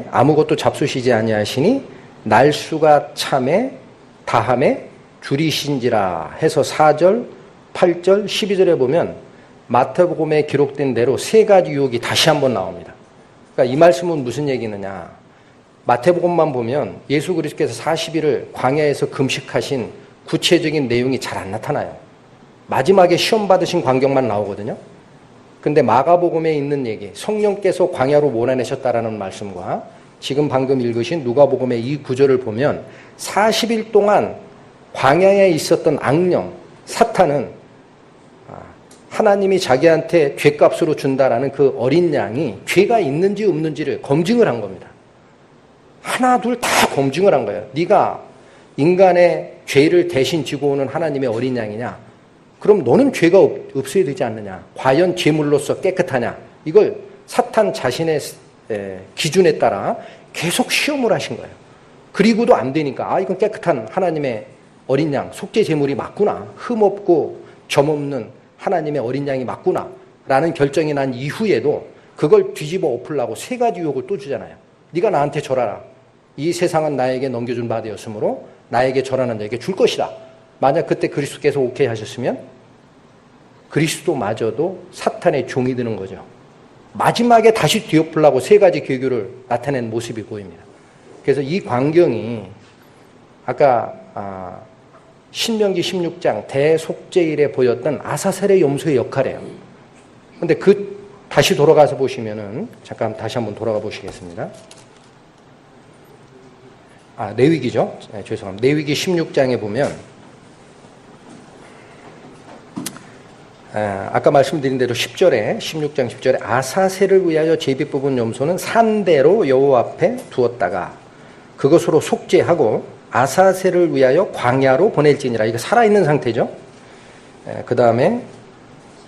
아무것도 잡수시지 아니하시니 날수가 참에 다함에 줄이신지라 해서 4절, 8절, 12절에 보면 마태복음에 기록된 대로 3가지 유혹이 다시 한번 나옵니다. 그러니까 이 말씀은 무슨 얘기느냐. 마태복음만 보면 예수 그리스도께서 40일을 광야에서 금식하신 구체적인 내용이 잘 안 나타나요. 마지막에 시험 받으신 광경만 나오거든요. 근데 마가복음에 있는 얘기, 성령께서 광야로 몰아내셨다라는 말씀과 지금 방금 읽으신 누가복음의 이 구절을 보면 40일 동안 광야에 있었던 악령, 사탄은 하나님이 자기한테 죄값으로 준다라는 그 어린 양이 죄가 있는지 없는지를 검증을 한 겁니다. 하나 둘 다 검증을 한 거예요. 네가 인간의 죄를 대신 지고 오는 하나님의 어린 양이냐? 그럼 너는 죄가 없어야 되지 않느냐? 과연 죄물로서 깨끗하냐? 이걸 사탄 자신의 기준에 따라 계속 시험을 하신 거예요. 그리고도 안 되니까 이건 깨끗한 하나님의 어린 양, 속죄 제물이 맞구나. 흠없고 점없는 하나님의 어린 양이 맞구나. 라는 결정이 난 이후에도 그걸 뒤집어 엎으려고 3가지 유혹을 또 주잖아요. 네가 나한테 절하라. 이 세상은 나에게 넘겨준 바 되었으므로 나에게 절하는 자에게 줄 것이다. 만약 그때 그리스도께서 오케이 하셨으면 그리스도마저도 사탄의 종이 되는 거죠. 마지막에 다시 뒤엎으려고 3가지 계교를 나타낸 모습이 보입니다. 그래서 이 광경이 아까 신명기 16장 대속죄일에 보였던 아사셀의 염소의 역할이에요. 근데 다시 돌아가서 보시면은 잠깐 다시 한번 돌아가 보시겠습니다. 레위기죠. 죄송합니다. 레위기 16장에 보면 아까 말씀드린 대로 10절에 16장 10절에 아사셀을 위하여 제비 뽑은 염소는 산대로 여호와 앞에 두었다가 그것으로 속죄하고 아사셀을 위하여 광야로 보낼지니라. 이거 살아있는 상태죠. 그 다음에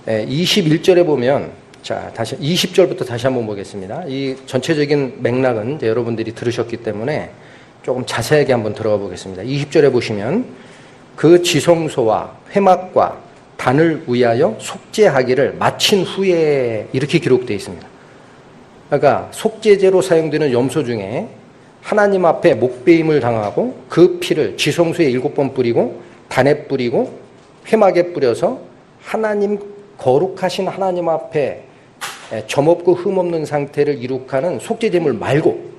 21절에 보면 자 다시 20절부터 다시 한번 보겠습니다. 이 전체적인 맥락은 이제 여러분들이 들으셨기 때문에 조금 자세하게 한번 들어가 보겠습니다. 20절에 보시면 그 지성소와 회막과 단을 위하여 속죄하기를 마친 후에 이렇게 기록되어 있습니다. 그러니까 속죄제로 사용되는 염소 중에 하나님 앞에 목베임을 당하고 그 피를 지성소에 7번 뿌리고 단에 뿌리고 회막에 뿌려서 하나님 거룩하신 하나님 앞에 점없고 흠없는 상태를 이룩하는 속죄제물 말고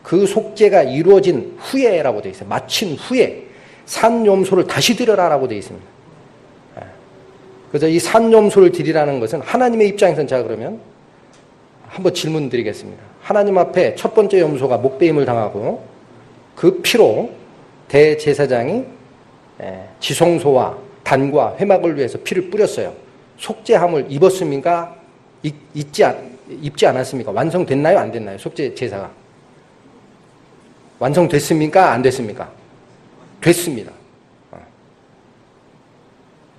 그 속죄가 이루어진 후에라고 되어 있어요. 마친 후에 산염소를 다시 드려라라고 되어 있습니다. 그래서 이 산염소를 드리라는 것은 하나님의 입장에서는 자 그러면 한번 질문 드리겠습니다. 하나님 앞에 첫 번째 염소가 목베임을 당하고 그 피로 대제사장이 지성소와 단과 회막을 위해서 피를 뿌렸어요. 속죄함을 입었습니까? 입지 않았습니까? 완성됐나요? 안 됐나요? 속죄 제사가 완성됐습니까? 안 됐습니까? 됐습니다.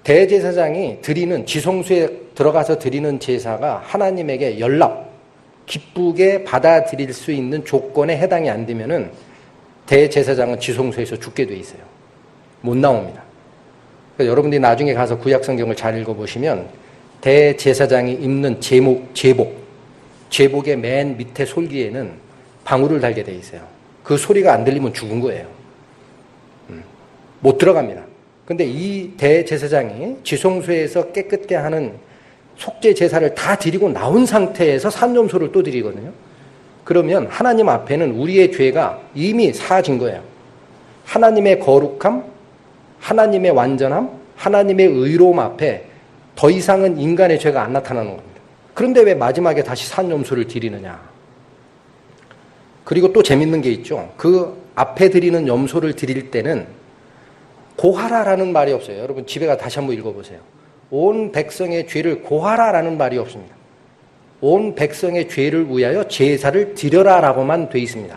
대제사장이 드리는 지성소에 들어가서 드리는 제사가 하나님에게 연락 기쁘게 받아들일 수 있는 조건에 해당이 안 되면은 대제사장은 지성소에서 죽게 돼 있어요. 못 나옵니다. 그래서 여러분들이 나중에 가서 구약성경을 잘 읽어보시면 대제사장이 입는 제복의 맨 밑에 솔기에는 방울을 달게 돼 있어요. 그 소리가 안 들리면 죽은 거예요. 못 들어갑니다. 근데 이 대제사장이 지성소에서 깨끗게 하는 속죄 제사를 다 드리고 나온 상태에서 산염소를 또 드리거든요. 그러면 하나님 앞에는 우리의 죄가 이미 사하진 거예요. 하나님의 거룩함, 하나님의 완전함, 하나님의 의로움 앞에 더 이상은 인간의 죄가 안 나타나는 겁니다. 그런데 왜 마지막에 다시 산염소를 드리느냐. 그리고 또 재밌는 게 있죠. 그 앞에 드리는 염소를 드릴 때는 고하라라는 말이 없어요. 여러분 집에 가 다시 한번 읽어보세요. 온 백성의 죄를 고하라라는 말이 없습니다. 온 백성의 죄를 위하여 제사를 드려라라고만 돼 있습니다.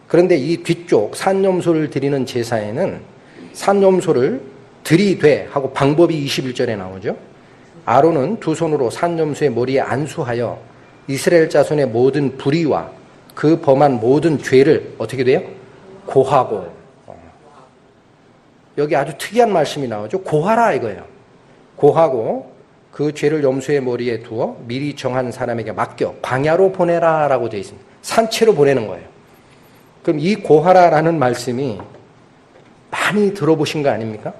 그런데 이 뒤쪽 산염소를 드리는 제사에는 산염소를 드리되 하고 방법이 21절에 나오죠. 아론은 두 손으로 산염소의 머리에 안수하여 이스라엘 자손의 모든 불의와 그 범한 모든 죄를 어떻게 돼요? 고하고. 여기 아주 특이한 말씀이 나오죠. 고하라 이거예요. 고하고 그 죄를 염소의 머리에 두어 미리 정한 사람에게 맡겨 광야로 보내라라고 되어 있습니다. 산채로 보내는 거예요. 그럼 이 고하라라는 말씀이 많이 들어보신 거 아닙니까?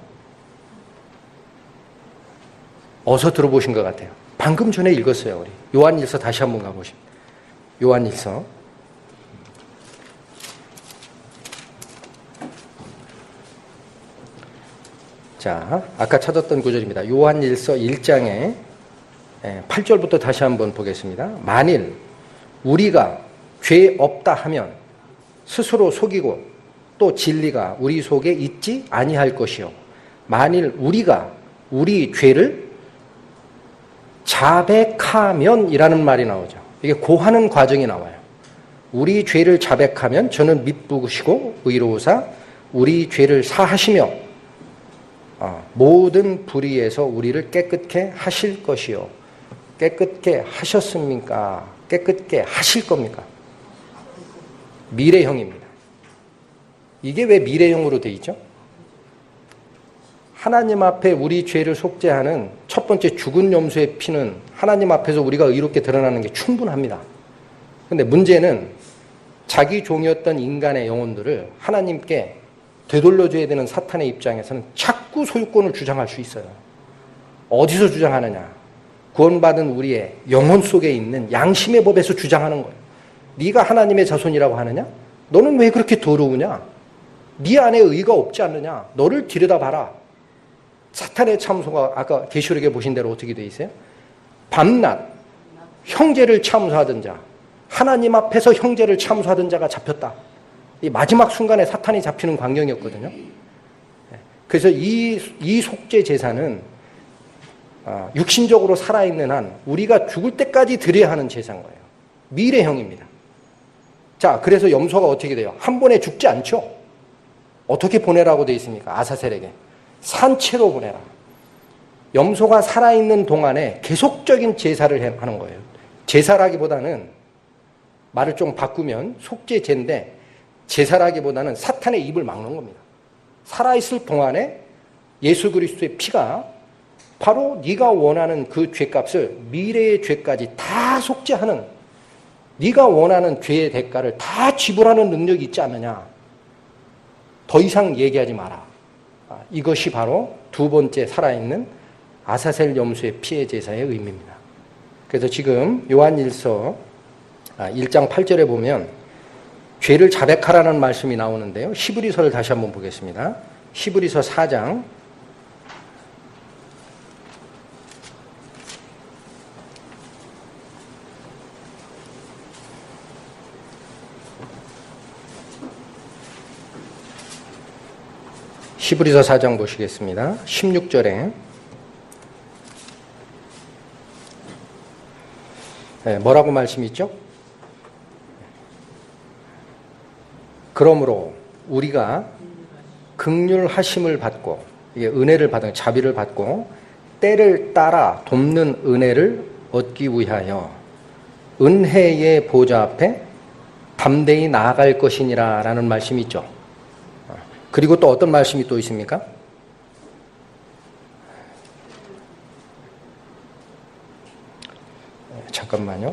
어서 들어보신 것 같아요. 방금 전에 읽었어요. 우리 요한일서 다시 한번 가보십니다. 요한일서 자, 아까 찾았던 구절입니다. 요한일서 1장에 8절부터 다시 한번 보겠습니다. 만일 우리가 죄 없다 하면 스스로 속이고 또 진리가 우리 속에 있지 아니할 것이요. 만일 우리가 우리 죄를 자백하면이라는 말이 나오죠. 이게 고하는 과정이 나와요. 우리 죄를 자백하면 저는 미쁘시고 의로우사 우리 죄를 사하시며 모든 불의에서 우리를 깨끗게 하실 것이요. 깨끗게 하셨습니까? 깨끗게 하실 겁니까? 미래형입니다. 이게 왜 미래형으로 돼 있죠? 하나님 앞에 우리 죄를 속죄하는 첫 번째 죽은 염소의 피는 하나님 앞에서 우리가 의롭게 드러나는 게 충분합니다. 그런데 문제는 자기 종이었던 인간의 영혼들을 하나님께 되돌려줘야 되는 사탄의 입장에서는 자꾸 소유권을 주장할 수 있어요. 어디서 주장하느냐? 구원받은 우리의 영혼 속에 있는 양심의 법에서 주장하는 거예요. 네가 하나님의 자손이라고 하느냐? 너는 왜 그렇게 더러우냐? 네 안에 의가 없지 않느냐? 너를 들여다봐라. 사탄의 참소가 아까 계시록에 보신 대로 어떻게 돼 있어요? 밤낮 형제를 참소하던 자, 하나님 앞에서 형제를 참소하던 자가 잡혔다. 이 마지막 순간에 사탄이 잡히는 광경이었거든요. 그래서 이 속죄 제사는 육신적으로 살아있는 한 우리가 죽을 때까지 드려야 하는 제사인 거예요. 미래형입니다. 자, 그래서 염소가 어떻게 돼요? 한 번에 죽지 않죠? 어떻게 보내라고 되어 있습니까? 아사셀에게. 산채로 보내라. 염소가 살아있는 동안에 계속적인 제사를 하는 거예요. 제사라기보다는 말을 좀 바꾸면 속죄제인데 제사라기보다는 사탄의 입을 막는 겁니다. 살아있을 동안에 예수 그리스도의 피가 바로 네가 원하는 그 죄값을 미래의 죄까지 다 속죄하는 네가 원하는 죄의 대가를 다 지불하는 능력이 있지 않느냐. 더 이상 얘기하지 마라. 이것이 바로 두 번째 살아있는 아사셀 염소의 피해 제사의 의미입니다. 그래서 지금 요한일서 1장 8절에 보면 죄를 자백하라는 말씀이 나오는데요. 히브리서를 다시 한번 보겠습니다. 히브리서 4장 4장 보시겠습니다. 16절에 뭐라고 말씀이 있죠? 그러므로 우리가 긍휼하심을 받고 은혜를 받은 자비를 받고 때를 따라 돕는 은혜를 얻기 위하여 은혜의 보좌 앞에 담대히 나아갈 것이니라 라는 말씀이 있죠. 그리고 또 어떤 말씀이 또 있습니까? 잠깐만요.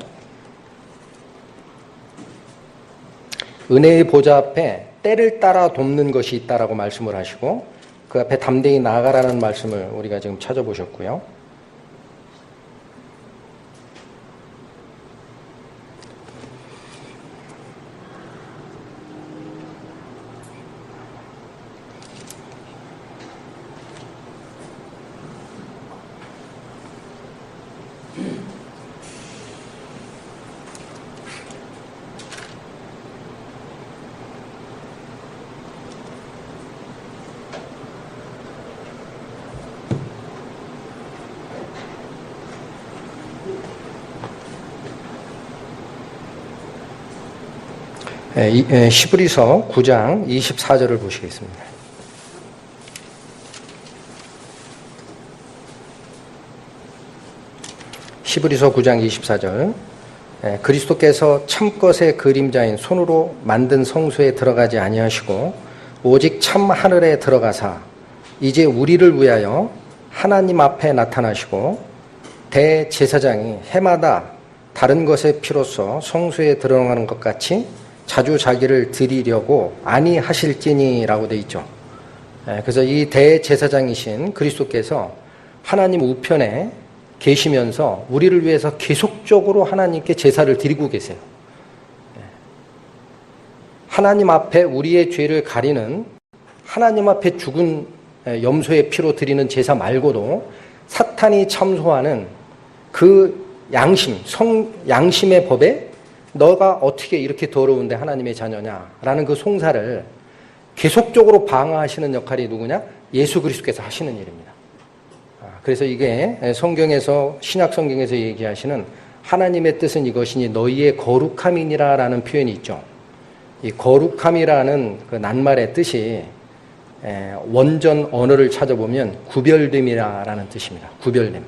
은혜의 보좌 앞에 때를 따라 돕는 것이 있다라고 말씀을 하시고 그 앞에 담대히 나아가라는 말씀을 우리가 지금 찾아보셨고요. 히브리서 9장 24절을 보시겠습니다. 히브리서 9장 24절 그리스도께서 참것의 그림자인 손으로 만든 성소에 들어가지 아니하시고 오직 참 하늘에 들어가사 이제 우리를 위하여 하나님 앞에 나타나시고 대제사장이 해마다 다른 것의 피로써 성소에 들어가는 것 같이 자주 자기를 드리려고 아니하실지니라고 되어 있죠. 그래서 이 대제사장이신 그리스도께서 하나님 우편에 계시면서 우리를 위해서 계속적으로 하나님께 제사를 드리고 계세요. 하나님 앞에 우리의 죄를 가리는 하나님 앞에 죽은 염소의 피로 드리는 제사 말고도 사탄이 참소하는 그 양심의 법에 너가 어떻게 이렇게 더러운데 하나님의 자녀냐라는 그 송사를 계속적으로 방어하시는 역할이 누구냐? 예수 그리스도께서 하시는 일입니다. 그래서 이게 성경에서 신약 성경에서 얘기하시는 하나님의 뜻은 이것이니 너희의 거룩함이니라라는 표현이 있죠. 이 거룩함이라는 그 낱말의 뜻이 원전 언어를 찾아보면 구별됨이라는 뜻입니다. 구별됨.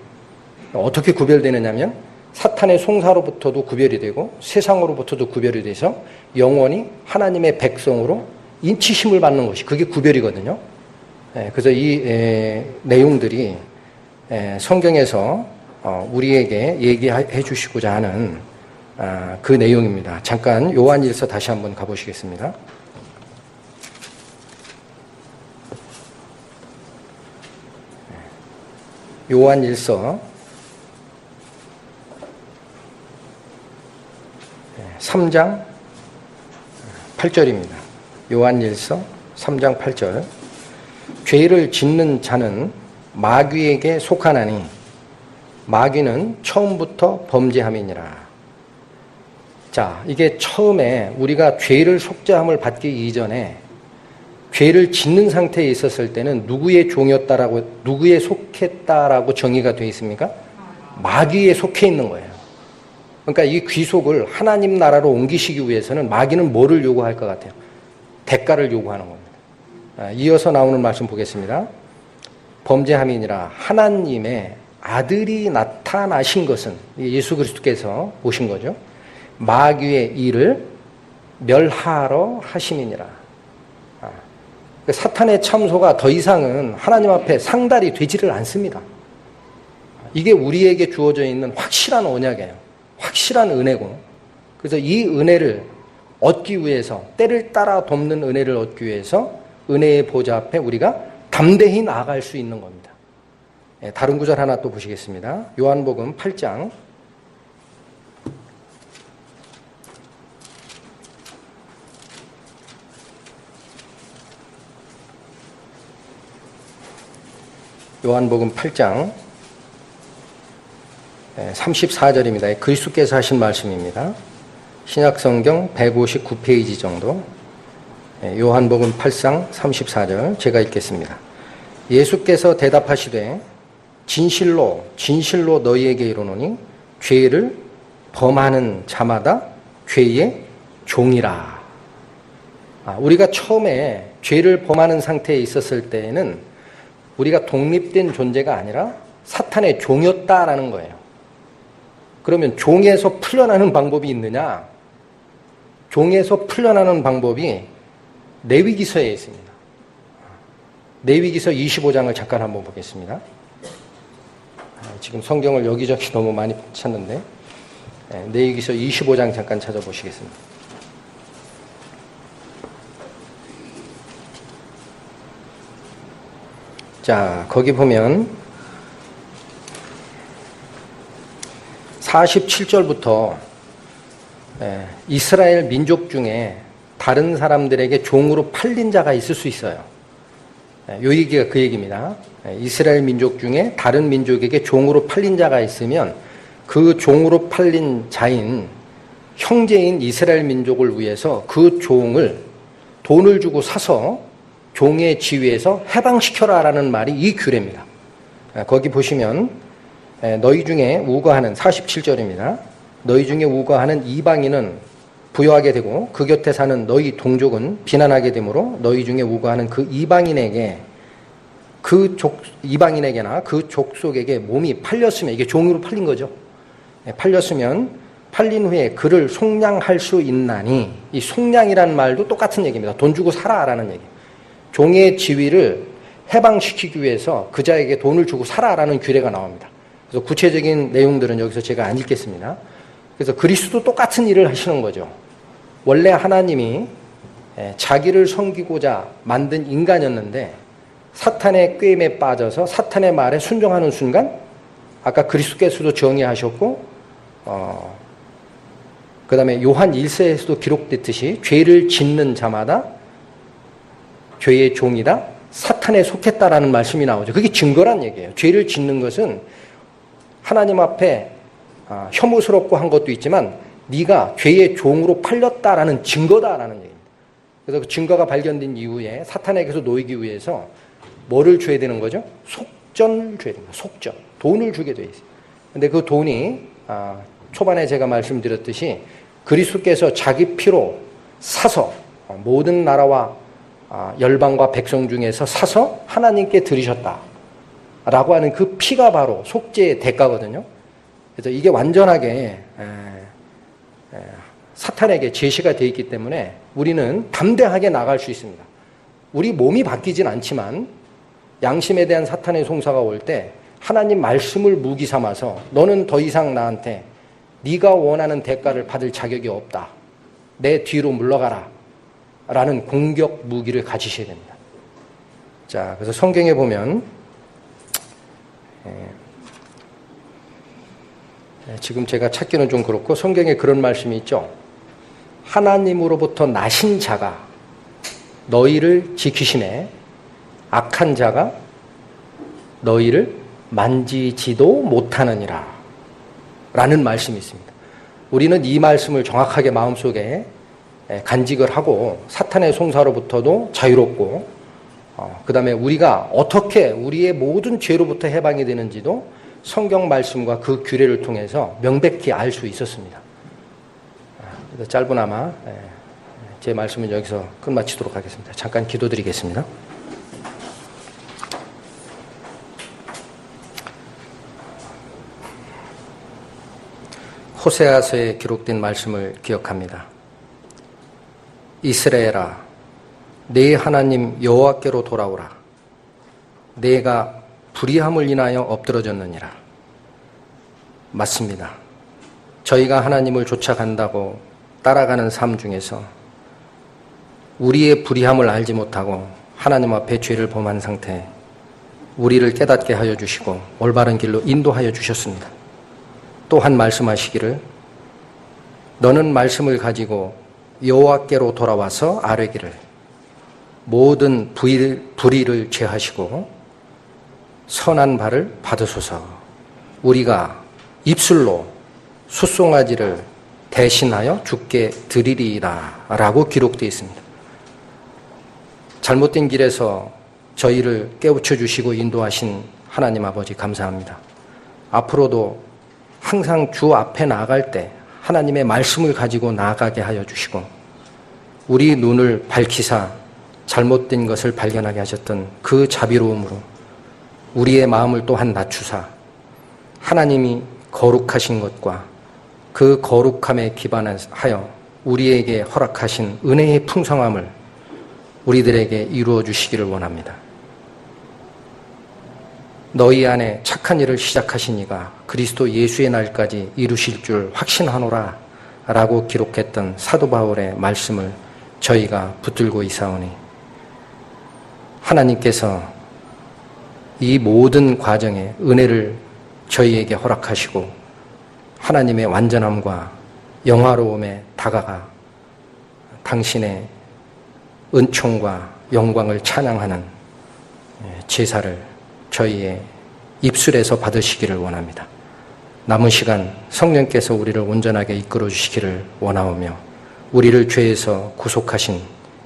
어떻게 구별되느냐면 사탄의 송사로부터도 구별이 되고 세상으로부터도 구별이 돼서 영원히 하나님의 백성으로 인치심을 받는 것이 그게 구별이거든요. 그래서 이 내용들이 성경에서 우리에게 얘기해 주시고자 하는 그 내용입니다. 잠깐 요한일서 다시 한번 가보시겠습니다. 요한일서 3장 8절입니다. 요한일서 3장 8절 죄를 짓는 자는 마귀에게 속하나니 마귀는 처음부터 범죄함이니라. 자, 이게 처음에 우리가 죄를 속죄함을 받기 이전에 죄를 짓는 상태에 있었을 때는 누구의 종이었다라고, 누구에 속했다라고 정의가 되어 있습니까? 마귀에 속해 있는 거예요. 그러니까 이 귀속을 하나님 나라로 옮기시기 위해서는 마귀는 뭐를 요구할 것 같아요? 대가를 요구하는 겁니다. 이어서 나오는 말씀 보겠습니다. 범죄함이니라 하나님의 아들이 나타나신 것은 예수 그리스도께서 오신 거죠. 마귀의 일을 멸하러 하심이니라. 사탄의 참소가 더 이상은 하나님 앞에 상달이 되지를 않습니다. 이게 우리에게 주어져 있는 확실한 언약이에요. 확실한 은혜고, 그래서 이 은혜를 얻기 위해서, 때를 따라 돕는 은혜를 얻기 위해서 은혜의 보좌 앞에 우리가 담대히 나아갈 수 있는 겁니다. 다른 구절 하나 또 보시겠습니다. 요한복음 8장 요한복음 8장 34절입니다. 그리스도께서 하신 말씀입니다. 신약성경 159페이지 정도. 요한복음 8장 34절 제가 읽겠습니다. 예수께서 대답하시되 진실로 진실로 너희에게 이르노니 죄를 범하는 자마다 죄의 종이라. 우리가 처음에 죄를 범하는 상태에 있었을 때에는 우리가 독립된 존재가 아니라 사탄의 종이었다라는 거예요. 그러면 종에서 풀려나는 방법이 있느냐? 종에서 풀려나는 방법이 레위기서에 있습니다. 레위기서 25장을 잠깐 한번 보겠습니다. 지금 성경을 여기저기 너무 많이 찾는데 레위기서 25장 잠깐 찾아보시겠습니다. 자, 거기 보면 47절부터 이스라엘 민족 중에 다른 사람들에게 종으로 팔린 자가 있을 수 있어요. 요 얘기가 그 얘기입니다. 이스라엘 민족 중에 다른 민족에게 종으로 팔린 자가 있으면 그 종으로 팔린 자인 형제인 이스라엘 민족을 위해서 그 종을 돈을 주고 사서 종의 지위에서 해방시켜라라는 말이 이 규례입니다. 거기 보시면 너희 중에 우거하는 47절입니다. 너희 중에 우거하는 이방인은 부여하게 되고 그 곁에 사는 너희 동족은 비난하게 되므로 너희 중에 우거하는 그 이방인에게 이방인에게나 그 족속에게 몸이 팔렸으면, 이게 종으로 팔린 거죠. 팔렸으면 팔린 후에 그를 속량할 수 있나니, 이 속량이라는 말도 똑같은 얘기입니다. 돈 주고 사라라는 얘기. 종의 지위를 해방시키기 위해서 그 자에게 돈을 주고 사라라는 규례가 나옵니다. 그래서 구체적인 내용들은 여기서 제가 안 읽겠습니다. 그래서 그리스도 똑같은 일을 하시는 거죠. 원래 하나님이 자기를 섬기고자 만든 인간이었는데 사탄의 꾀임에 빠져서 사탄의 말에 순종하는 순간, 아까 그리스도께서도 정의하셨고 그 다음에 요한 1서에서도 기록됐듯이 죄를 짓는 자마다 죄의 종이다, 사탄에 속했다라는 말씀이 나오죠. 그게 증거란 얘기예요. 죄를 짓는 것은 하나님 앞에 혐오스럽고 한 것도 있지만 네가 죄의 종으로 팔렸다라는 증거다라는 얘기입니다. 그래서 그 증거가 발견된 이후에 사탄에게서 놓이기 위해서 뭐를 줘야 되는 거죠? 속전을 줘야 됩니다. 속전. 돈을 주게 돼 있어요. 근데 그 돈이 초반에 제가 말씀드렸듯이 그리스도께서 자기 피로 사서 모든 나라와 열방과 백성 중에서 사서 하나님께 드리셨다라고 하는 그 피가 바로 속죄의 대가거든요. 그래서 이게 완전하게 사탄에게 제시가 되어 있기 때문에 우리는 담대하게 나갈 수 있습니다. 우리 몸이 바뀌진 않지만 양심에 대한 사탄의 송사가 올 때 하나님 말씀을 무기 삼아서 너는 더 이상 나한테 네가 원하는 대가를 받을 자격이 없다. 내 뒤로 물러가라. 라는 공격 무기를 가지셔야 됩니다. 자, 그래서 성경에 보면 지금 제가 찾기는 좀 그렇고 성경에 그런 말씀이 있죠. 하나님으로부터 나신 자가 너희를 지키시네 악한 자가 너희를 만지지도 못하느니라 라는 말씀이 있습니다. 우리는 이 말씀을 정확하게 마음속에 간직을 하고 사탄의 송사로부터도 자유롭고 그 다음에 우리가 어떻게 우리의 모든 죄로부터 해방이 되는지도 성경 말씀과 그 규례를 통해서 명백히 알 수 있었습니다. 그래서 짧으나마 제 말씀은 여기서 끝마치도록 하겠습니다. 잠깐 기도드리겠습니다. 호세아서에 기록된 말씀을 기억합니다. 이스라엘아, 네 하나님 여호와께로 돌아오라. 내가 불의함을 인하여 엎드러졌느니라. 맞습니다. 저희가 하나님을 쫓아간다고 따라가는 삶 중에서 우리의 불의함을 알지 못하고 하나님 앞에 죄를 범한 상태, 우리를 깨닫게 하여 주시고 올바른 길로 인도하여 주셨습니다. 또한 말씀하시기를 너는 말씀을 가지고 여호와께로 돌아와서 아뢰기를 모든 불의를 제하시고 선한 바를 받으소서. 우리가 입술로 숫송아지를 대신하여 주께 드리리이다 라고 기록되어 있습니다. 잘못된 길에서 저희를 깨우쳐 주시고 인도하신 하나님 아버지 감사합니다. 앞으로도 항상 주 앞에 나아갈 때 하나님의 말씀을 가지고 나아가게 하여 주시고 우리 눈을 밝히사 잘못된 것을 발견하게 하셨던 그 자비로움으로 우리의 마음을 또한 낮추사 하나님이 거룩하신 것과 그 거룩함에 기반하여 우리에게 허락하신 은혜의 풍성함을 우리들에게 이루어 주시기를 원합니다. 너희 안에 착한 일을 시작하신 이가 그리스도 예수의 날까지 이루실 줄 확신하노라 라고 기록했던 사도 바울의 말씀을 저희가 붙들고 있사오니 하나님께서 이 모든 과정에 은혜를 저희에게 허락하시고 하나님의 완전함과 영화로움에 다가가 당신의 은총과 영광을 찬양하는 제사를 저희의 입술에서 받으시기를 원합니다. 남은 시간 성령께서 우리를 온전하게 이끌어 주시기를 원하오며 우리를 죄에서 구속하신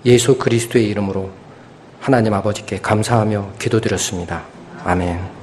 예수 그리스도의 이름으로 하나님 아버지께 감사하며 기도드렸습니다. 아멘.